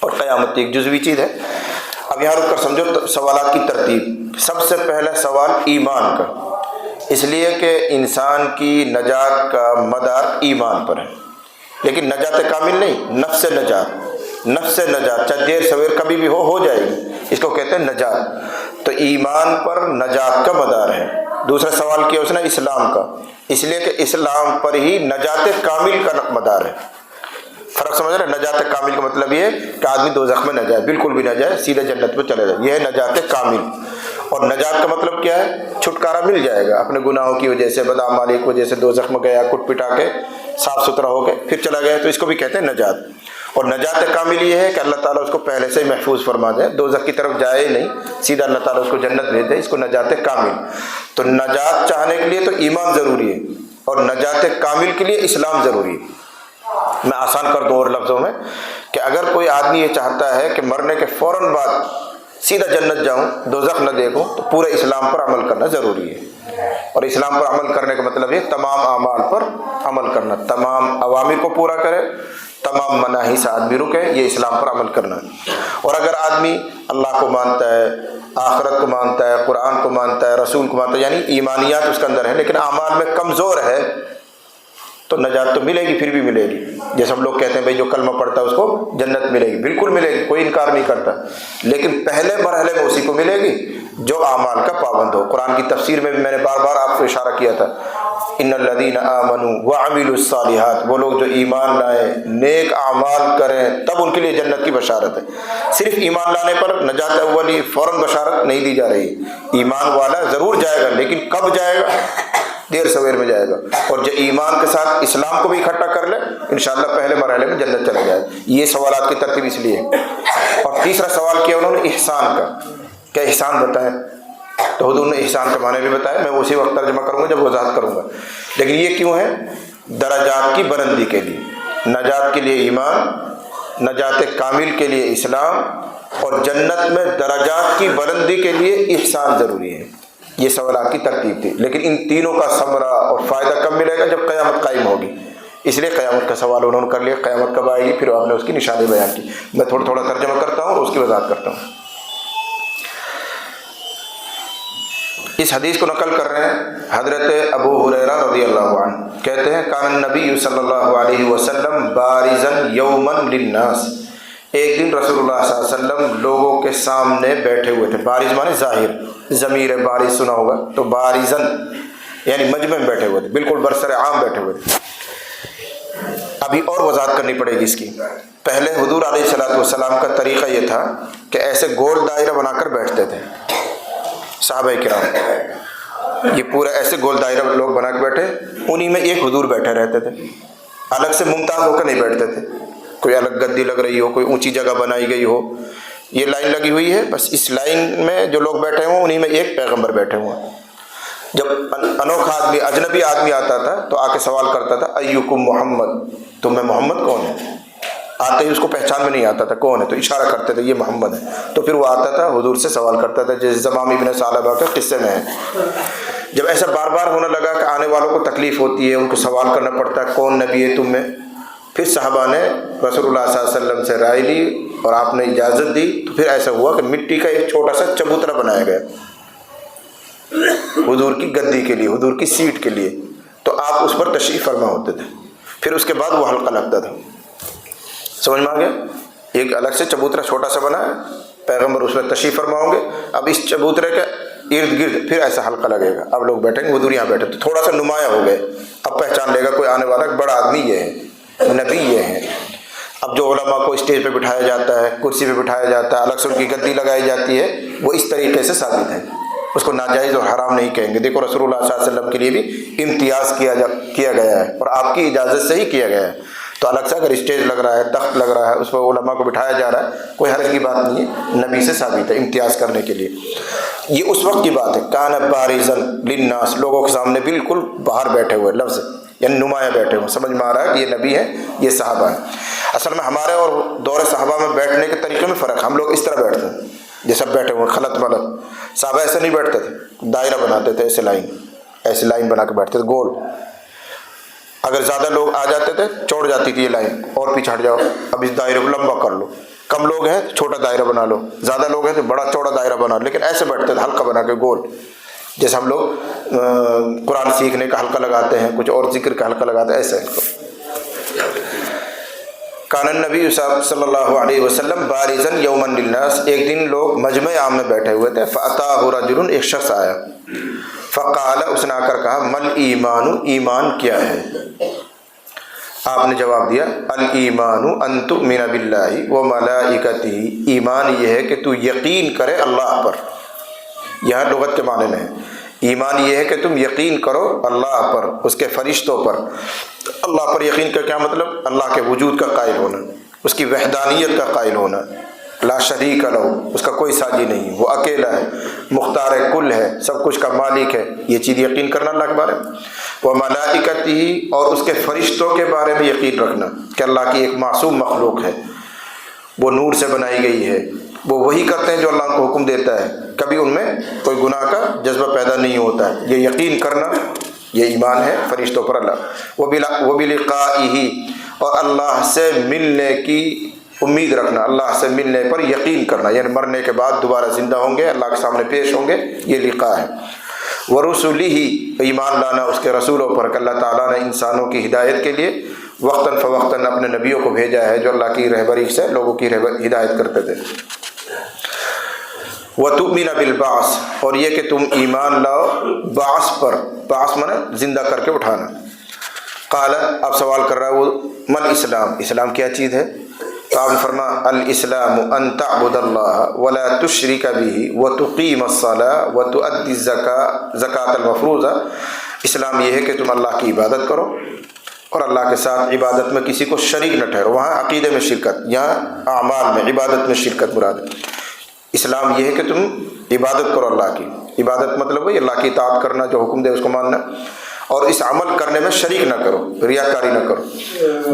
اور قیامت ایک جزوی چیز ہے۔ اب یہاں رک کر سمجھو سوالات کی ترتیب۔ سب سے پہلا سوال ایمان کا، اس لیے کہ انسان کی نجات کا مدار ایمان پر ہے، لیکن نجات کامل نہیں، نفس نجات، نفس نجات چاہے دیر سویر کبھی بھی ہو جائے گی، اس کو کہتے ہیں نجات۔ تو ایمان پر نجات کا مدار ہے۔ دوسرا سوال کیا اس نے اسلام کا، اس لیے کہ اسلام پر ہی نجات کامل کا مدار ہے۔ فرق سمجھ رہے ہیں؟ نجات کامل کا مطلب یہ ہے کہ آدمی دوزخ میں نہ جائے، بالکل بھی نہ جائے، سیدھے جنت میں چلے جائے، یہ ہے نجات کامل۔ اور نجات کا مطلب کیا ہے؟ چھٹکارا مل جائے گا اپنے گناہوں کی وجہ سے، بدعمالی کی وجہ سے دوزخ میں گیا، کٹ پٹا کے صاف ستھرا ہو کے پھر چلا گیا، تو اس کو بھی کہتے ہیں نجات۔ اور نجات کامل یہ ہے کہ اللہ تعالیٰ اس کو پہلے سے ہی محفوظ فرما دے، دوزخ کی طرف جائے ہی نہیں، سیدھا اللہ تعالیٰ اس کو جنت بھیج دے، اس کو نجات کامل۔ تو نجات چاہنے کے لیے تو ایمان ضروری ہے، اور نجات کامل کے لیے اسلام ضروری ہے۔ میں آسان کر دوں اور لفظوں میں کہ اگر کوئی آدمی یہ چاہتا ہے کہ مرنے کے فوراً بعد سیدھا جنت جاؤں، دوزخ نہ دیکھوں، تو پورے اسلام پر عمل کرنا ضروری ہے۔ اور اسلام پر عمل کرنے کا مطلب یہ تمام اعمال پر عمل کرنا، تمام اوامر کو پورا کرے، تمام مناہی سے آدمی رکے، یہ اسلام پر عمل کرنا ہے۔ اور اگر آدمی اللہ کو مانتا ہے، آخرت کو مانتا ہے، قرآن کو مانتا ہے، رسول کو مانتا ہے، یعنی ایمانیات اس کے اندر ہیں، لیکن اعمال میں کمزور ہے، تو نجات تو ملے گی، پھر بھی ملے گی۔ جیسے ہم لوگ کہتے ہیں بھائی جو کلمہ پڑھتا ہے اس کو جنت ملے گی، بالکل ملے گی، کوئی انکار نہیں کرتا، لیکن پہلے مرحلے میں اسی کو ملے گی جو اعمال کا پابند ہو۔ قرآن کی تفسیر میں بھی میں نے بار بار آپ کو اشارہ کیا تھا، ان الذین آمنوا وعملوا الصالحات، وہ لوگ جو ایمان لائیں، نیک اعمال کریں، تب ان کے لیے جنت کی بشارت ہے۔ صرف ایمان لانے پر نجات اولی فوراً بشارت نہیں دی جا رہی، ایمان والا ضرور جائے گا، لیکن کب جائے گا؟ دیر سویر میں جائے گا، اور جو ایمان کے ساتھ اسلام کو بھی اکٹھا کر لے انشاءاللہ پہلے مرحلے میں جنت چلا جائے۔ یہ سوالات کی ترتیب اس لیے ہے۔ اور تیسرا سوال کیا انہوں نے احسان کا، کہ احسان بتائیں، تو حضور نے احسان کے معنی بھی بتایا، میں اسی وقت ترجمہ کروں گا جب وضاحت کروں گا۔ لیکن یہ کیوں ہے؟ درجات کی بلندی کے لیے، نجات کے لیے ایمان، نجات کامل کے لیے اسلام، اور جنت میں درجات کی بلندی کے لیے احسان ضروری ہے۔ یہ سوالات کی ترتیب تھی، لیکن ان تینوں کا ثمرہ اور فائدہ کب ملے گا؟ جب قیامت قائم ہوگی۔ اس لیے قیامت کا سوال انہوں نے کر لیا، قیامت کب آئے گی، پھر آپ نے اس کی نشانی بیان کی۔ میں تھوڑا تھوڑا ترجمہ کرتا ہوں اور اس کی وضاحت کرتا ہوں۔ اس حدیث کو نقل کر رہے ہیں حضرت ابو ہریرہ رضی اللہ عنہ، کہتے ہیں کان النبی صلی اللہ علیہ وسلم بارزا یوما للناس، ایک دن رسول اللہ صلی اللہ علیہ وسلم لوگوں کے سامنے بیٹھے ہوئے تھے۔ بارز مانے ظاہر، ضمیر بارز سنا ہوگا، تو بارزن یعنی مجمع میں بیٹھے ہوئے تھے، بالکل برسر عام بیٹھے ہوئے تھے۔ ابھی اور وضاحت کرنی پڑے گی اس کی۔ پہلے حضور علیہ الصلوۃ والسلام کا طریقہ یہ تھا کہ ایسے گول دائرہ بنا کر بیٹھتے تھے صحابہ کرام، یہ پورا ایسے گول دائرہ لوگ بنا کے بیٹھے، انہی میں ایک حضور بیٹھے رہتے تھے، الگ سے ممتاز ہو کر نہیں بیٹھتے تھے، کوئی الگ گدی لگ رہی ہو، کوئی اونچی جگہ بنائی گئی ہو، یہ لائن لگی ہوئی ہے، بس اس لائن میں جو لوگ بیٹھے ہوں انہی میں ایک پیغمبر بیٹھے ہوئے ہیں۔ جب انوکھا آدمی، اجنبی آدمی آتا تھا تو آ کے سوال کرتا تھا ایکم محمد، تم میں محمد کون ہے؟ آتے ہی اس کو پہچان میں نہیں آتا تھا کون ہے، تو اشارہ کرتے تھے یہ محمد ہے، تو پھر وہ آتا تھا حضور سے سوال کرتا تھا، جیسے زمام ابن ثعلبہ کے قصے میں ہے۔ جب ایسا بار بار ہونے لگا کہ آنے والوں کو تکلیف ہوتی ہے، ان کو سوال کرنا پڑتا ہے کون نبی ہے تم میں، پھر صحابہ نے رسول اللہ صلی اللہ علیہ وسلم سے رائے لی اور آپ نے اجازت دی، تو پھر ایسا ہوا کہ مٹی کا ایک چھوٹا سا چبوترا بنایا گیا حضور کی گدی کے لیے، حضور کی سیٹ کے لیے، تو آپ اس پر تشریف فرما ہوتے تھے، پھر اس کے بعد وہ حلقہ لگتا تھا۔ سمجھ میں آ گیا؟ ایک الگ سے چبوترا چھوٹا سا بنا ہے، پیغمبر اس میں تشریف فرما ہوں گے، اب اس چبوترے کے ارد گرد پھر ایسا حلقہ لگے گا، اب لوگ بیٹھیں گے، حضور یہاں بیٹھے، تو تھوڑا سا نمایاں ہو گئے، اب پہچان لے گا کوئی آنے والا بڑا آدمی یہ ہے، نبی یہ ہے۔ اب جو علماء کو اسٹیج پہ بٹھایا جاتا ہے، کرسی پہ بٹھایا جاتا ہے، الگ سے ان کی گدی لگائی جاتی ہے، وہ اس طریقے سے ثابت ہے، اس کو ناجائز اور حرام نہیں کہیں گے۔ دیکھو رسول اللہ صلی اللہ علیہ وسلم کے لیے بھی امتیاز کیا گیا ہے اور آپ کی اجازت سے ہی کیا گیا ہے، تو الگ سے اگر اسٹیج لگ رہا ہے، تخت لگ رہا ہے، اس پر علماء کو بٹھایا جا رہا ہے، کوئی حرج کی بات نہیں ہے، نبی سے ثابت ہے امتیاز کرنے کے لیے۔ یہ اس وقت کی بات ہے، کان بارزن للناس، لوگوں کے سامنے بالکل باہر بیٹھے ہوئے، لفظ یعنی نمایاں بیٹھے ہوئے، سمجھ میں آ رہا ہے کہ یہ نبی ہے، یہ صحابہ ہیں۔ اصل میں ہمارے اور دور صحابہ میں بیٹھنے کے طریقے میں فرق، ہم لوگ اس طرح بیٹھتے ہیں جیسا بیٹھے ہوئے خلط ملط، صحابہ ایسے نہیں بیٹھتے تھے، دائرہ بناتے تھے، ایسے لائن بنا کے بیٹھتے تھے گول، اگر زیادہ لوگ آ جاتے تھے چوڑ جاتی تھی یہ لائن، اور پیچھے ہٹ جاؤ، اب اس دائرے کو لمبا کر لو، کم لوگ ہیں چھوٹا دائرہ بنا لو، زیادہ لوگ ہیں تو بڑا چوڑا دائرہ بنا لو، لیکن ایسے بیٹھتے تھے ہلکا بنا کے گول، جیسے ہم لوگ قرآن سیکھنے کا حلقہ لگاتے ہیں، کچھ اور ذکر کا حلقہ لگاتے ہیں، ایسے کان النبی صلی اللہ علیہ وسلم بارزن یوما للناس، ایک دن لوگ مجمع عام میں بیٹھے ہوئے تھے، فاتاہ رجل، ایک شخص آیا، فقال، اس نے آ کر کہا، مل ایمان، ایمان کیا ہے؟ آپ نے جواب دیا، الایمان ان تؤمن باللہ و ملائکتہ، ایمان یہ ہے کہ تو یقین کرے اللہ پر، یہاں لغت کے معنی میں ہے، ایمان یہ ہے کہ تم یقین کرو اللہ پر، اس کے فرشتوں پر۔ اللہ پر یقین کا کیا مطلب؟ اللہ کے وجود کا قائل ہونا، اس کی وحدانیت کا قائل ہونا، لا شریک لہ، اس کا کوئی ساجی نہیں، وہ اکیلا ہے، مختار کل ہے، سب کچھ کا مالک ہے، یہ چیز یقین کرنا اللہ کے بارے میں۔ وہ ملائکتہ، اور اس کے فرشتوں کے بارے میں یقین رکھنا کہ اللہ کی ایک معصوم مخلوق ہے، وہ نور سے بنائی گئی ہے، وہ وہی کرتے ہیں جو اللہ کو حکم دیتا ہے، کبھی ان میں کوئی گناہ کا جذبہ پیدا نہیں ہوتا ہے، یہ یقین کرنا، یہ ایمان ہے فرشتوں پر اللہ۔ وہ بلقائہ، اور اللہ سے ملنے کی امید رکھنا، اللہ سے ملنے پر یقین کرنا، یعنی مرنے کے بعد دوبارہ زندہ ہوں گے، اللہ کے سامنے پیش ہوں گے، یہ لقاء ہے۔ ورسلہ، ایمان لانا اس کے رسولوں پر کہ اللہ تعالیٰ نے انسانوں کی ہدایت کے لیے وقتاً فوقتاً اپنے نبیوں کو بھیجا ہے جو اللہ کی رہبری سے لوگوں کی ہدایت کرتے تھے۔ وَتُؤْمِنَ بِالْبَعْثِ، اور یہ کہ تم ایمان لاؤ بعث پر، بعث مانے زندہ کر کے اٹھانا۔ قال، اب سوال کر رہا ہے وہ، مل اسلام، اسلام کیا چیز ہے؟ تو آپ نے فرمایا، الاسلام ان تعبد اللہ ولا تشرک به وتقیم الصلاۃ وتؤدی زکاۃ المفروضہ، اسلام یہ ہے کہ تم اللہ کی عبادت کرو اور اللہ کے ساتھ عبادت میں کسی کو شریک نہ ٹھہرو، وہاں عقیدے میں شرکت، یہاں اعمال میں، عبادت میں شرکت مراد ہے۔ اسلام یہ ہے کہ تم عبادت کرو اللہ کی، عبادت مطلب وہی اللہ کی اطاعت کرنا، جو حکم دے اس کو ماننا، اور اس عمل کرنے میں شریک نہ کرو، ریاکاری نہ کرو۔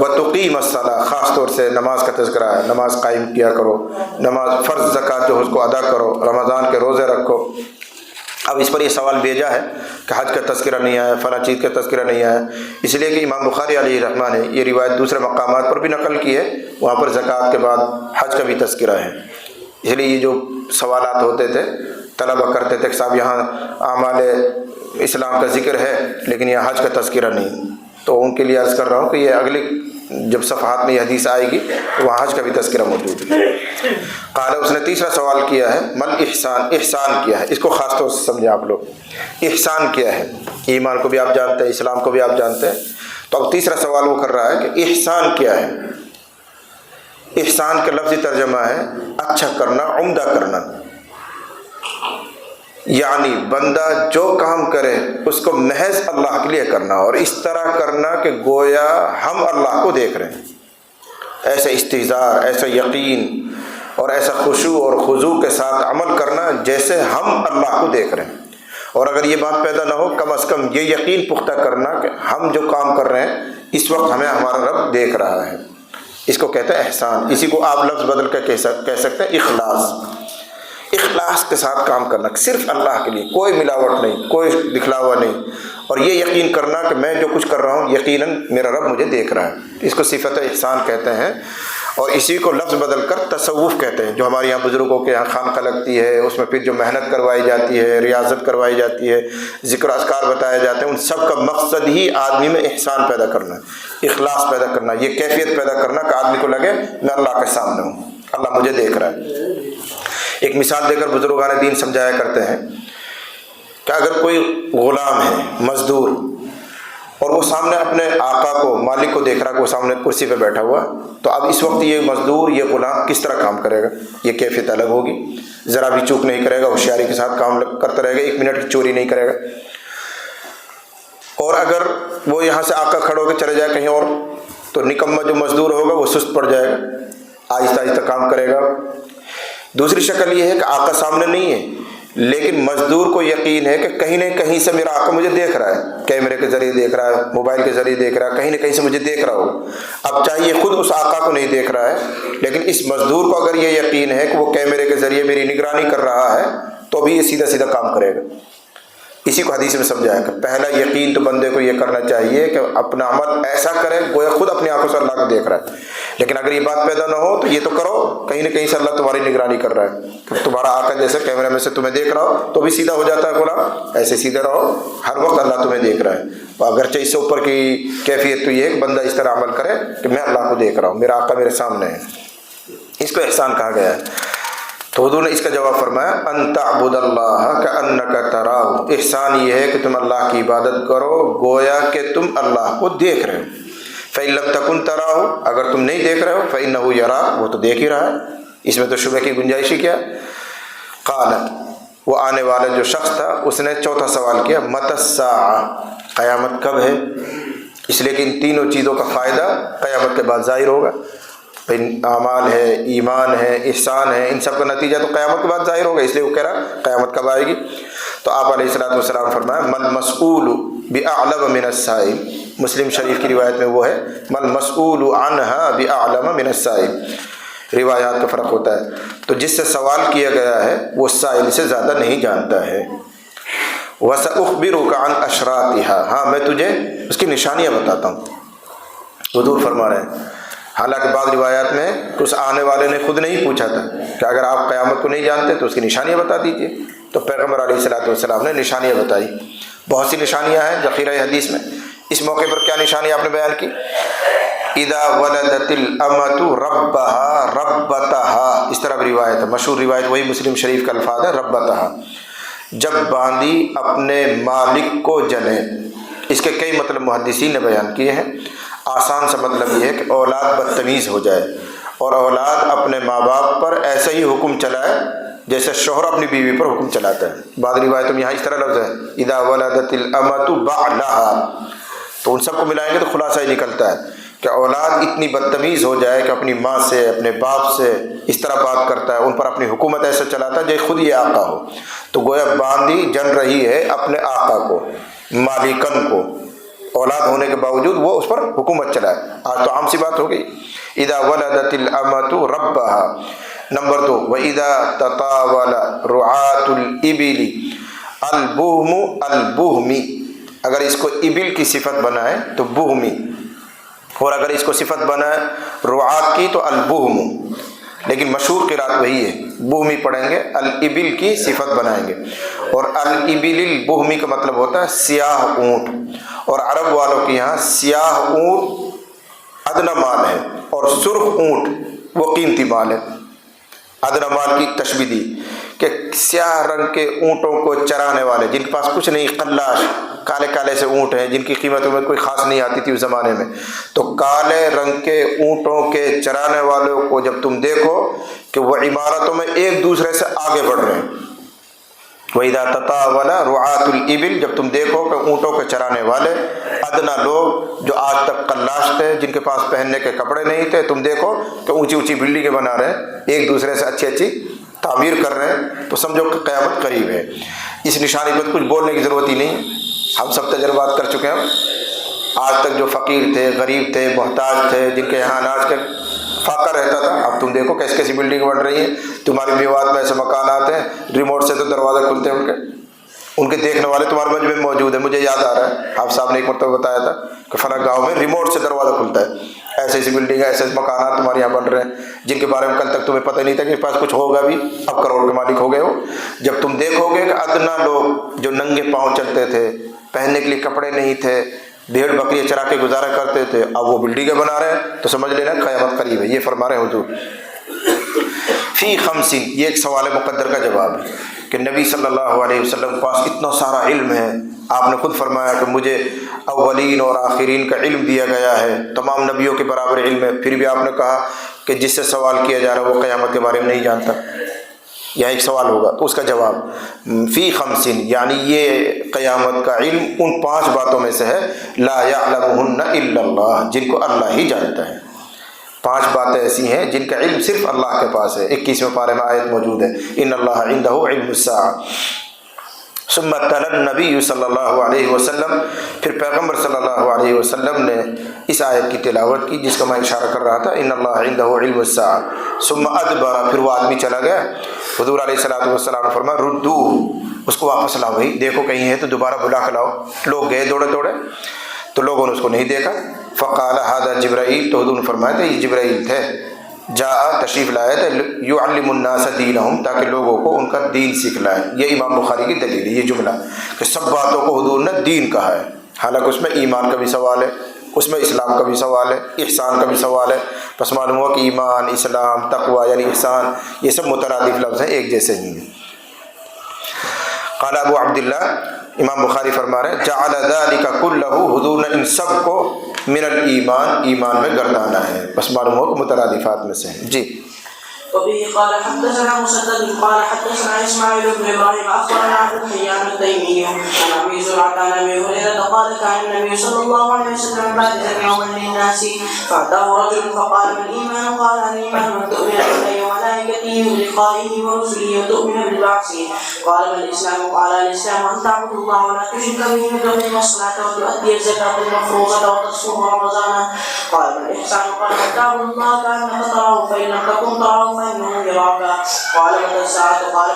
وتقیم الصلاۃ، خاص طور سے نماز کا تذکرہ ہے، نماز قائم کیا کرو، نماز فرض زکوٰۃ جو اس کو ادا کرو، رمضان کے روزے رکھو۔ اب اس پر یہ سوال بھیجا ہے کہ حج کا تذکرہ نہیں آیا، فلاں چیز کا تذکرہ نہیں آیا، اس لیے کہ امام بخاری علیہ الرحمہ نے یہ روایت دوسرے مقامات پر بھی نقل کی ہے، وہاں پر زکوٰۃ کے بعد حج کا بھی تذکرہ ہے۔ اس لیے یہ جو سوالات ہوتے تھے طلبہ کرتے تھے کہ صاحب یہاں اعمال اسلام کا ذکر ہے لیکن یہاں حج کا تذکرہ نہیں، تو ان کے لیے عرض کر رہا ہوں کہ یہ اگلی جب صفحات میں یہ حدیث آئے گی تو وہاں حج کا بھی تذکرہ موجود ہے۔ قال، اس نے تیسرا سوال کیا ہے، مل احسان، احسان کیا ہے؟ اس کو خاص طور سے سمجھیں آپ لوگ، احسان کیا ہے؟ ایمان کو بھی آپ جانتے ہیں، اسلام کو بھی آپ جانتے ہیں، تو اب تیسرا سوال وہ کر رہا ہے کہ احسان کیا ہے؟ احسان کا لفظی ترجمہ ہے اچھا کرنا، عمدہ کرنا، یعنی بندہ جو کام کرے اس کو محض اللہ کے لیے کرنا، اور اس طرح کرنا کہ گویا ہم اللہ کو دیکھ رہے ہیں، ایسا استحضار، ایسا یقین اور ایسا خشوع اور خضوع کے ساتھ عمل کرنا جیسے ہم اللہ کو دیکھ رہے ہیں۔ اور اگر یہ بات پیدا نہ ہو، کم از کم یہ یقین پختہ کرنا کہ ہم جو کام کر رہے ہیں اس وقت ہمیں ہمارا رب دیکھ رہا ہے، اس کو کہتے ہیں احسان۔ اسی کو آپ لفظ بدل کر کہہ سکتے ہیں اخلاص، اخلاص کے ساتھ کام کرنا، صرف اللہ کے لیے، کوئی ملاوٹ نہیں، کوئی دکھلاوا نہیں، اور یہ یقین کرنا کہ میں جو کچھ کر رہا ہوں یقیناً میرا رب مجھے دیکھ رہا ہے، اس کو صفت احسان کہتے ہیں۔ اور اسی کو لفظ بدل کر تصوف کہتے ہیں، جو ہمارے یہاں بزرگوں کے یہاں خانقاہ لگتی ہے، اس میں پھر جو محنت کروائی جاتی ہے، ریاضت کروائی جاتی ہے، ذکر و اذکار بتائے جاتے ہیں، ان سب کا مقصد ہی آدمی میں احسان پیدا کرنا، اخلاص پیدا کرنا، یہ کیفیت پیدا کرنا کہ آدمی کو لگے میں اللہ کے سامنے ہوں، اللہ مجھے دیکھ رہا ہے۔ ایک مثال دے کر بزرگان دین سمجھایا کرتے ہیں کہ اگر کوئی غلام ہے، مزدور، اور وہ سامنے اپنے آقا کو، مالک کو دیکھ رہا کہ وہ سامنے کرسی پہ بیٹھا ہوا، تو اب اس وقت یہ مزدور، یہ غلام کس طرح کام کرے گا؟ یہ کیفیت الگ ہوگی، ذرا بھی چوک نہیں کرے گا، ہوشیاری کے ساتھ کام کرتا رہے گا، ایک منٹ کی چوری نہیں کرے گا۔ اور اگر وہ یہاں سے آقا کھڑے ہو کے چلے جائے کہیں اور، تو نکمہ جو مزدور ہوگا وہ سست پڑ جائے گا، آہستہ آہستہ کام کرے گا۔ دوسری شکل یہ ہے کہ آقا سامنے نہیں ہے لیکن مزدور کو یقین ہے کہ کہیں نہ کہیں سے میرا آقا مجھے دیکھ رہا ہے، کیمرے کے ذریعے دیکھ رہا ہے، موبائل کے ذریعے دیکھ رہا ہے، کہیں نہ کہیں سے مجھے دیکھ رہا ہو۔ اب چاہیے خود اس آقا کو نہیں دیکھ رہا ہے، لیکن اس مزدور کو اگر یہ یقین ہے کہ وہ کیمرے کے ذریعے میری نگرانی کر رہا ہے تو بھی یہ سیدھا سیدھا کام کرے گا۔ اسی کو حدیث میں سمجھایا کہ پہلا یقین تو بندے کو یہ کرنا چاہیے کہ اپنا عمل ایسا کرے گویا خود اپنی آنکھوں سے اللہ کو دیکھ رہا ہے. لیکن اگر یہ بات پیدا نہ ہو تو یہ تو کرو کہیں نہ کہیں سے اللہ تمہاری نگرانی کر رہا ہے کہ تمہارا آقا جیسے کیمرے میں سے تمہیں دیکھ رہا ہو تو بھی سیدھا ہو جاتا ہے غلام. ایسے سیدھے رہو, ہر وقت اللہ تمہیں دیکھ رہا ہے. اگرچہ اس سے اوپر کی کیفیت تو یہ ہے کہ بندہ اس طرح عمل کرے کہ میں اللہ کو دیکھ رہا ہوں, میرا آقا میرے سامنے ہے. اس کو احسان کہا گیا ہے. تو حضور نے اس کا جواب فرمایا ان تعبد اللہ کأنک تراہ, احسان یہ ہے کہ تم اللہ کی عبادت کرو گویا کہ تم اللہ کو دیکھ رہے ہو. فإن لم تکن تراہ, اگر تم نہیں دیکھ رہے ہو فإنہ یراک, وہ تو دیکھ ہی رہا ہے. اس میں تو شبہ کی گنجائش ہی کیا. قالت, وہ آنے والا جو شخص تھا اس نے چوتھا سوال کیا متی الساعہ, قیامت کب ہے. اس لیے کہ ان تینوں چیزوں کا فائدہ قیامت کے بعد ظاہر ہوگا. اعمال ہے, ایمان ہے, احسان ہے, ان سب کا نتیجہ تو قیامت کے بعد ظاہر ہوگا. اس لیے وہ کہہ رہا قیامت کب آئے گی. تو آپ علیہ الصلوۃ والسلام فرمایا مل مسئول بأعلم من السائل, مسلم شریف کی روایت میں وہ ہے مل مسئول عنہا بأعلم من السائل. روایات کا فرق ہوتا ہے. تو جس سے سوال کیا گیا ہے وہ سائل سے زیادہ نہیں جانتا ہے. وَسَأُخْبِرُكَ عَنْ أَشْرَاطِهَا, ہاں میں تجھے اس کی نشانیاں بتاتا ہوں. حضور فرما رہے ہیں, حالانکہ بعض روایات میں اس آنے والے نے خود نہیں پوچھا تھا کہ اگر آپ قیامت کو نہیں جانتے تو اس کی نشانیاں بتا دیجیے. تو پیغمبر علیہ الصلوۃ والسلام نے نشانیاں بتائی. بہت سی نشانیاں ہیں ذخیرہ حدیث میں. اس موقع پر کیا نشانیاں آپ نے بیان کی. اذا ولدت الامۃ ربها ربتها, اس طرح روایت ہے, مشہور روایت وہی مسلم شریف کا الفاظ ہے ربتها, جب باندی اپنے مالک کو جنے. اس کے کئی مطلب محدثین نے بیان کیے ہیں. آسان سا مطلب یہ ہے کہ اولاد بدتمیز ہو جائے اور اولاد اپنے ماں باپ پر ایسا ہی حکم چلائے جیسے شوہر اپنی بیوی پر حکم چلاتا ہے. بعض روایتوں میں یہاں اس طرح لفظ ہے اذا ولدت الامۃ بعلها, تو ان سب کو ملائیں گے تو خلاصہ ہی نکلتا ہے کہ اولاد اتنی بدتمیز ہو جائے کہ اپنی ماں سے اپنے باپ سے اس طرح بات کرتا ہے, ان پر اپنی حکومت ایسا چلاتا ہے جیسے خود یہ آقا ہو. تو گویا باندی جن رہی ہے اپنے آقا کو, مالکن کو, اولاد ہونے کے باوجود وہ اس پر حکومت چلائے. آج تو عام سی بات ہو گئی. اذا ولدت الامۃ ربها. نمبر 2 وَإِذَا تَطَاوَلَ رُعَاةُ الْإِبِلِ الْبُهْمُ الْبُهْمِ, اگر اس کو ابل کی صفت بنائے تو بہمی, اور اگر اس کو صفت بنائے رعات کی تو البہم. لیکن مشہور قرات وہی ہے, بہمی پڑھیں گے, الابل کی صفت بنائیں گے. اور الابل البہمی کا مطلب ہوتا ہے سیاہ اونٹ, اور عرب والوں کے یہاں سیاہ اونٹ ادنا مال ہے اور سرخ اونٹ وہ قیمتی مال ہے. ادنا مال کی تشبیہ دی کہ سیاہ رنگ کے اونٹوں کو چرانے والے جن کے پاس کچھ نہیں, قلاش کالے کالے سے اونٹ ہیں جن کی قیمتوں میں کوئی خاص نہیں آتی تھی اس زمانے میں, تو کالے رنگ کے اونٹوں کے چرانے والوں کو جب تم دیکھو کہ وہ عمارتوں میں ایک دوسرے سے آگے بڑھ رہے ہیں. وَإِذَا تَطَاوَلَ رُعَاةُ الْإِبِلِ, جب تم دیکھو کہ اونٹوں کے چرانے والے ادنا لوگ جو آج تک قلاش تھے جن کے پاس پہننے کے کپڑے نہیں تھے, تم دیکھو کہ اونچی اونچی بلڈنگیں بنا رہے ہیں, ایک دوسرے سے اچھی اچھی تعمیر کر رہے ہیں, تو سمجھو کہ قیامت قریب ہے. اس نشانی پر کچھ بولنے کی ضرورت ہی نہیں, ہم سب تجربات کر چکے ہیں. آج تک جو فقیر تھے, غریب تھے, محتاج تھے, جن کے یہاں اناج کا فاقہ رہتا تھا, اب تم دیکھو کیسی کیسی بلڈنگ بن رہی ہیں. تمہاری میوات میں ایسے مکانات ہیں ریموٹ سے تو دروازے کھلتے ہیں ان کے دیکھنے والے تمہارے مجھ میں موجود ہیں. مجھے یاد آ رہا ہے آپ صاحب نے ایک مرتبہ بتایا تھا کہ فلاں گاؤں میں ریموٹ سے دروازہ کھلتا ہے. ایسے ایسی بلڈنگ ایسے مکانات تمہارے یہاں بن رہے ہیں جن کے بارے میں کل تک تمہیں پتہ نہیں تھا کہ اس پاس کچھ ہوگا بھی, اب کروڑ کے مالک ہو گئے ہو. جب تم دیکھو گے کہ ادنا لوگ جو ننگے پاؤں چلتے تھے, پہننے کے لیے کپڑے نہیں تھے, بھیڑ بکریاں چرا کے گزارا کرتے تھے, اب وہ بلڈنگیں بنا رہے ہیں, تو سمجھ لینا قیامت قریب ہے. یہ فرما رہے ہیں حضور. فی خمسین, یہ ایک سوال مقدر کا جواب ہے کہ نبی صلی اللہ علیہ وسلم کے پاس اتنا سارا علم ہے. آپ نے خود فرمایا کہ مجھے اولین اور آخرین کا علم دیا گیا ہے, تمام نبیوں کے برابر علم ہے. پھر بھی آپ نے کہا کہ جس سے سوال کیا جا رہا ہے وہ قیامت کے بارے میں نہیں جانتا. یہاں ایک سوال ہوگا تو اس کا جواب فی خمسین, یعنی یہ قیامت کا علم ان 5 باتوں میں سے ہے لا یعلمہن الا اللہ, جن کو اللہ ہی جانتا ہے. 5 باتیں ایسی ہیں جن کا علم صرف اللہ کے پاس ہے. 21ویں پارے میں آیت موجود ہے ان اللہ عندہ علم الساعہ. ثم تلا النبی صلی اللہ علیہ وسلم, پھر پیغمبر صلی اللہ علیہ وسلم نے اس آیت کی تلاوت کی جس کا میں اشارہ کر رہا تھا, ان اللہ عندہ علم الساعہ. ثم ادبر, پھر وہ آدمی چلا گیا. حضور علیہ الصلوۃ والسلام نے فرمایا ردو، اس کو واپس لاؤ بھائی، دیکھو کہیں ہے تو دوبارہ بلا کے لاؤ۔ لوگ گئے دوڑے دوڑے تو لوگوں نے اس کو نہیں دیکھا۔ فقال ھذا جبرائیل، تو حضور نے فرمایا تھا یہ جبرائیل تھے، جاء تشریف لائے تھے، یعلم الناس دینہم، تاکہ لوگوں کو ان کا دین سکھلائے۔ یہ امام بخاری کی دلیل ہے، یہ جملہ کہ سب باتوں کو حضور نے دین کہا ہے، حالانکہ اس میں ایمان کا بھی سوال ہے، اس میں اسلام کا بھی سوال ہے، احسان کا بھی سوال ہے۔ بس معلوم ہوا کہ ایمان، اسلام، تقوی یعنی احسان، یہ سب مترادف لفظ ہیں، ایک جیسے ہی ہیں۔ قال ابو عبداللہ، امام بخاری فرما رہے ہیں جعل ذلک کلہ، حضور نے ان سب کو من الایمان، ایمان میں گردانا ہے، بس معلوم ہو کہ مترادفات میں سے ہیں۔ جی وبه قال حدثنا مسدد قال حدثنا اسماعيل بن ابراهيم اخبرنا عبد الحيان التيمي عن ابي زرعه عن ابي هريره قال كان النبي صلى الله عليه وسلم بارزا يوما للناس فاتاه رجل فقال ما الايمان؟ قال الايمان ان تؤمن بالله وملائكته ولقائه ورسله وتؤمن بالبعث. قال ما الاسلام؟ قال الاسلام ان تعبد الله ولا تشرك به وتقيم الصلاه وتؤدي الزكاه المفروضه وتصوم رمضان. قال ما الاحسان؟ قال ان تعبد الله كانك تراه فان لم تكن تراه فإنه يراك. قال متى الساعة؟ قال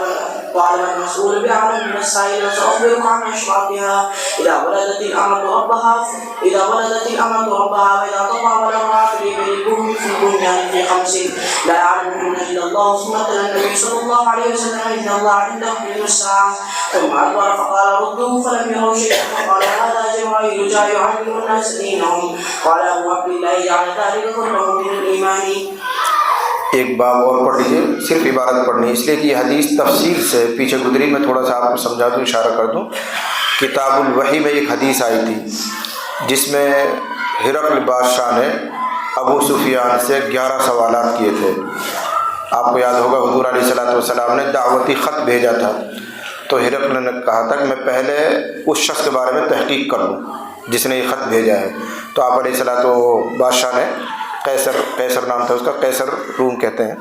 ما المسؤول بأعلم من السائل. سأخبرك عن أشراطها. إذا ولدت الأمة ربها وإذا تطاول امرأة لبني في البنيان في 5 لا يعلمهن إلا الله. ثم تلا النبي صلى الله عليه وسلم إن الله عنده علم الساعة. ثم أدبر فقال ردوه فلم يروا شيئا. فقال هذا جبرائيل جاء يعلم الناس دينهم. قال أبو عبد الله جعل ذلك كله من الإيمان. ایک باب اور پڑھ لیجیے، صرف عبارت پڑھنی ہے، اس لیے کہ یہ حدیث تفصیل سے پیچھے گزری، میں تھوڑا سا آپ کو سمجھا دوں، اشارہ کر دوں۔ کتاب الوحی میں ایک حدیث آئی تھی جس میں ہرقل بادشاہ نے ابو سفیان سے 11 سوالات کیے تھے۔ آپ کو یاد ہوگا حضور علیہ الصلوۃ والسلام نے دعوتی خط بھیجا تھا، تو ہرقل نے کہا تھا کہ میں پہلے اس شخص کے بارے میں تحقیق کر لوں جس نے یہ خط بھیجا ہے۔ تو آپ علیہ الصلوۃ بادشاہ نے قیصر نام تھا اس کا، قیصر روم کہتے ہیں،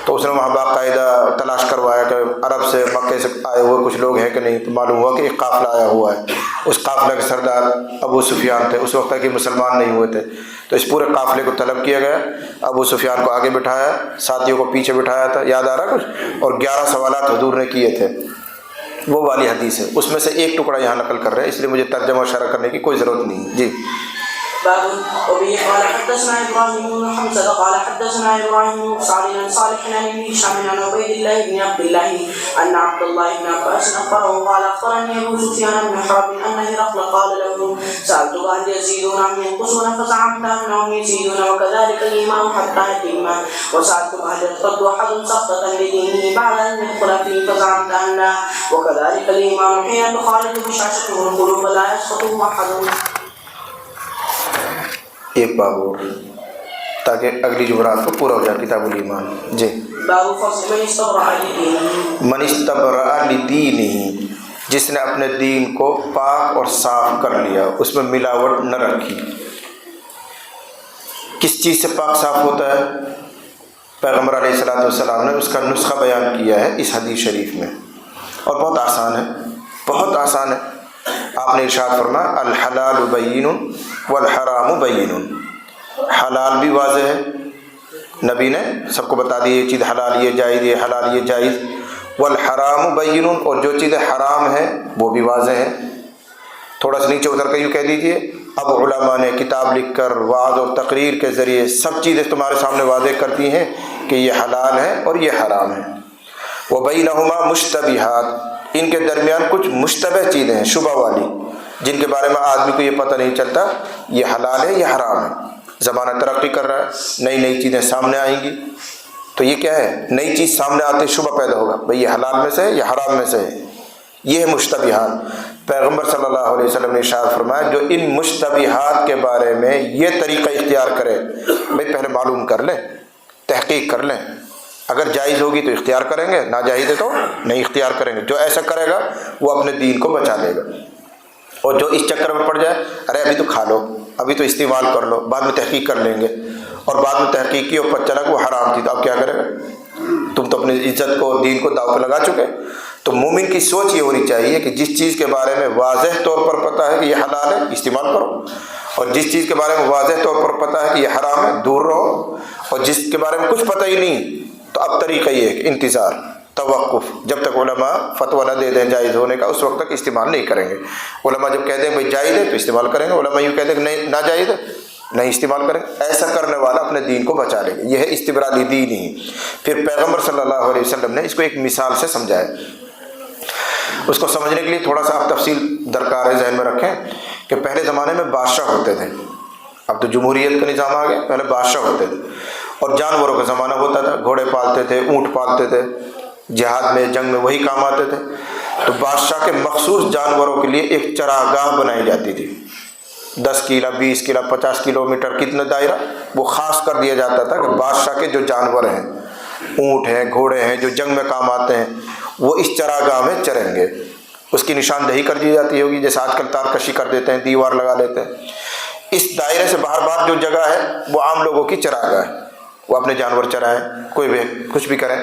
تو اس نے وہاں باقاعدہ تلاش کروایا کہ عرب سے، مکے سے آئے ہوئے کچھ لوگ ہیں کہ نہیں، تو معلوم ہوا کہ ایک قافلہ آیا ہوا ہے۔ اس قافلہ کے سردار ابو سفیان تھے، اس وقت تک کہ مسلمان نہیں ہوئے تھے، تو اس پورے قافلے کو طلب کیا گیا، ابو سفیان کو آگے بٹھایا، ساتھیوں کو پیچھے بٹھایا تھا، یاد آ رہا کچھ، اور 11 سوالات حضور نے کیے تھے، وہ والی حدیث ہے۔ اس میں سے ایک ٹکڑا یہاں نقل کر رہے ہیں، اس لیے مجھے ترجمہ و شرح کرنے کی کوئی ضرورت نہیں۔ جی باب وبه قال حدثنا ابراهيم بن حمزه قال حدثنا ابراهيم بن سعد بن صالح عن ابن هشام عن عبيد الله بن عبد الله ان عبد الله بن عباس اخبره قال اخبرني ابو سفيان بن حرب ان هرقل قال له سالتك هل يزيدون ام ينقصون فزعمت انهم يزيدون وكذلك الايمان حتى يتم وسالتك هل يرتد احد سقطا لدينه بعد ان يدخل فيه فزعمت ان لا وكذلك الايمان حين تخالط بشاشته القلوب لا يسقط احد. ایک باب اور تاکہ اگلی جمعرات کو پورا ہو جائے کتاب الایمان۔ جی باب فصل من استبرأ لدینہ، جس نے اپنے دین کو پاک اور صاف کر لیا، اس میں ملاوٹ نہ رکھی۔ کس چیز سے پاک صاف ہوتا ہے؟ پیغمبر علیہ الصلوۃ والسلام نے اس کا نسخہ بیان کیا ہے اس حدیث شریف میں، اور بہت آسان ہے، بہت آسان ہے۔ آپ نے ارشاد فرمایا الحلال بین والحرام بین، حلال بھی واضح ہے، نبی نے سب کو بتا دی یہ چیز حلال، یہ جائز، یہ حلال، یہ جائز، والحرام بین، اور جو چیزیں حرام ہیں وہ بھی واضح ہے۔ تھوڑا سا نیچے اتر کر یوں کہہ دیجئے اب علماء نے کتاب لکھ کر وعظ اور تقریر کے ذریعے سب چیزیں تمہارے سامنے واضح کرتی ہیں کہ یہ حلال ہے اور یہ حرام ہے۔ وبینہما مشتبہات، ان کے درمیان کچھ مشتبہ چیزیں ہیں، شبہ والی، جن کے بارے میں آدمی کو یہ پتہ نہیں چلتا یہ حلال ہے یہ حرام ہے۔ زمانہ ترقی کر رہا ہے، نئی نئی چیزیں سامنے آئیں گی، تو یہ کیا ہے، نئی چیز سامنے آتے شبہ پیدا ہوگا، بھئی یہ حلال میں سے ہے یہ حرام میں سے ہے، یہ ہے مشتبہات۔ پیغمبر صلی اللہ علیہ وسلم نے ارشاد فرمایا جو ان مشتبہات کے بارے میں یہ طریقہ اختیار کرے، بھئی پہلے معلوم کر لیں، تحقیق کر لیں، اگر جائز ہوگی تو اختیار کریں گے، ناجائز ہے تو نہیں اختیار کریں گے۔ جو ایسا کرے گا وہ اپنے دین کو بچا لے گا، اور جو اس چکر میں پڑ جائے ارے ابھی تو کھا لو، ابھی تو استعمال کر لو، بعد میں تحقیق کر لیں گے، اور بعد میں تحقیق کی اور پتہ چلا کہ وہ حرام تھی، تو اب کیا کرے گا؟ تم تو اپنی عزت کو دین کو داؤ پہ لگا چکے۔ تو مومن کی سوچ یہ ہونی چاہیے کہ جس چیز کے بارے میں واضح طور پر پتہ ہے کہ یہ حلال ہے استعمال کرو، اور جس چیز کے بارے میں واضح طور پر پتہ ہے کہ یہ حرام ہے دور رہو، اور جس کے بارے میں کچھ پتہ ہی نہیں تو اب طریقہ یہ ہے کہ انتظار، توقف، جب تک علماء فتویٰ نہ دے دیں جائز ہونے کا اس وقت تک استعمال نہیں کریں گے۔ علماء جب کہہ دیں بھائی جائز ہے تو استعمال کریں گے، علماء یوں کہتے ہیں کہ نہیں ناجائز ہے نہیں استعمال کریں گے۔ ایسا کرنے والا اپنے دین کو بچا لے گا، یہ ہے استبرالی دین ہی۔ پھر پیغمبر صلی اللہ علیہ وسلم نے اس کو ایک مثال سے سمجھایا۔ اس کو سمجھنے کے لیے تھوڑا سا آپ تفصیل درکار ہے ذہن میں رکھیں کہ پہلے زمانے میں بادشاہ ہوتے تھے، اب تو جمہوریت کا نظام آ گیا، پہلے بادشاہ ہوتے تھے اور جانوروں کا زمانہ ہوتا تھا، گھوڑے پالتے تھے، اونٹ پالتے تھے، جہاد میں جنگ میں وہی کام آتے تھے۔ تو بادشاہ کے مخصوص جانوروں کے لیے ایک چراگاہ بنائی جاتی تھی، 10 کیلو 20 کیلو 50 کلومیٹر کتنا دائرہ وہ خاص کر دیا جاتا تھا کہ بادشاہ کے جو جانور ہیں، اونٹ ہیں، گھوڑے ہیں، جو جنگ میں کام آتے ہیں، وہ اس چراگاہ میں چریں گے۔ اس کی نشاندہی کر دی جاتی ہوگی، جیسے آج کل تار کشی کر دیتے ہیں، دیوار لگا لیتے ہیں۔ اس دائرے سے باہر جو جگہ ہے وہ عام لوگوں کی چراگاہ ہے، وہ اپنے جانور چرائیں، کوئی بھی کچھ بھی کریں۔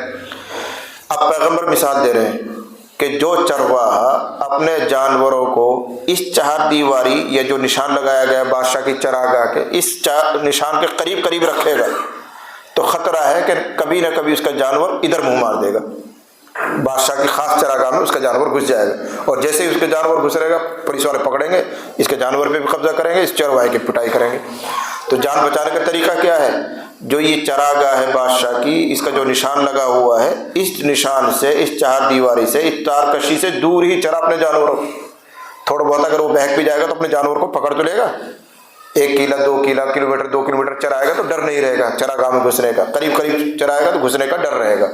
اب پیغمبر مثال دے رہے ہیں کہ جو چرواہا اپنے جانوروں کو اس چہار دیواری یا جو نشان لگایا گیا بادشاہ کی چراگاہ کے اس نشان کے قریب قریب رکھے گا تو خطرہ ہے کہ کبھی نہ کبھی اس کا جانور ادھر منہ مار دے گا، بادشاہ کی خاص چراگاہ میں اس کا جانور گھس جائے گا، اور جیسے ہی اس کے جانور گھسرے گا پولیس والے پکڑیں گے، اس کے جانور پہ بھی قبضہ کریں گے، اس چرواہے کی پٹائی کریں گے۔ تو جان بچانے کا طریقہ کیا ہے؟ جو یہ چراگاہ ہے بادشاہ کی، اس کا جو نشان لگا ہوا ہے، اس نشان سے، اس چہار دیواری سے، اس تار کشی سے دور ہی چرا اپنے جانوروں کو۔ تھوڑا بہت اگر وہ بہک بھی جائے گا تو اپنے جانور کو پکڑ تو لے گا، 1 کیلو 2 کلومیٹر 2 کلومیٹر چرائے گا تو ڈر نہیں رہے گا چراگاہ میں گھسنے کا، قریب قریب چرائے گا تو گھسنے کا ڈر رہے گا۔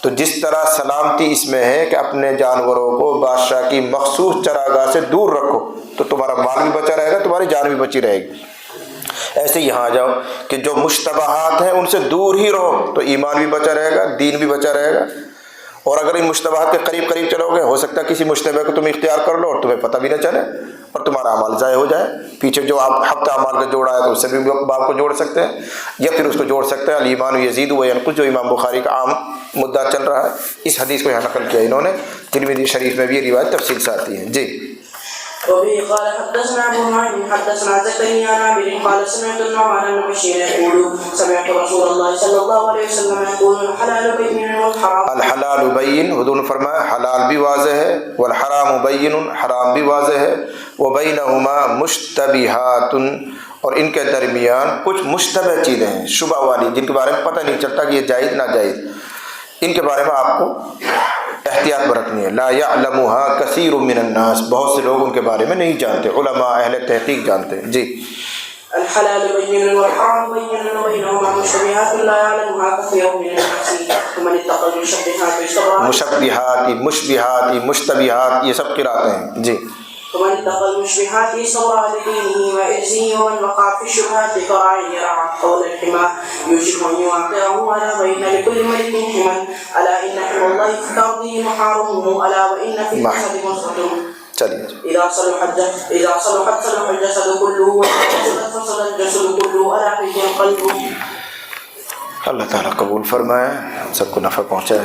تو جس طرح سلامتی اس میں ہے کہ اپنے جانوروں کو بادشاہ کی مخصوص چراگاہ سے دور رکھو تو تمہارا مال بھی بچا رہے گا، تمہاری جان بھی بچی رہے گی۔ ایسے یہاں آ جاؤ کہ جو مشتبہات ہیں ان سے دور ہی رہو تو ایمان بھی بچا رہے گا، دین بھی بچا رہے گا۔ اور اگر ان مشتبہات کے قریب قریب چلو گے، ہو سکتا ہے کسی مشتبہ کو تم اختیار کر لو اور تمہیں پتہ بھی نہ چلے اور تمہارا اعمال ضائع ہو جائے۔ پیچھے جو آپ ہفتہ اعمال کا جوڑا ہے تو اس سے بھی باب کو جوڑ سکتے ہیں، یا پھر اس کو جوڑ سکتے ہیں الایمان یزید و ینقص، جو امام بخاری کا عام مدعا چل رہا ہے۔ اس حدیث کو یہاں نقل کیا انہوں نے، ترمذی شریف میں بھی یہ روایت تفصیل سے آتی ہے۔ جی وبه قال حدثنا ابو نعيم حدثنا زكريا عن عامر قال سمعت النعمان بن بشير يقول سمعت رسول الله صلى الله عليه وسلم يقول الحلال بين والحرام الحلال بین، حضور نے فرمایا حلال بھی واضح ہے، والحرام بین، حرام بھی واضح ہے، وبینہما مشتبہات، اور ان کے درمیان کچھ مشتبہ چیزیں ہیں، شبہ والی، جن کے بارے میں پتہ نہیں چلتا کہ یہ جائز ناجائز، ان کے بارے میں آپ کو احتیاط برتنی ہے۔ لا یعلمها کثیر من الناس، بہت سے لوگ ان کے بارے میں نہیں جانتے، علماء اہل تحقیق جانتے ہیں۔ جی الحلال بين والحرام بين وبينهما مشتبهات لا يعلمها كثير من الناس ومن اتقى المشبهات استبرأ مشبہات، مشبہات، مشتبہات، یہ سب قرأتیں ہیں۔ جی ومن اتقى المشبهات استبرأ لدينه وعرضه ومن وقع في الشبهات كراعي يرعى حول الحمى يوشك ان يوقعه الا وان لكل ملك حمى الا ان حمى الله في ارضه محارمه الا وان في الجسد مضغه چلیے اذا صلحت صلح الجسد كله واذا فسد الجسد كله الا وهي القلب۔ اللہ تعالیٰ قبول فرمائے، ہم سب کو نفع پہنچائے۔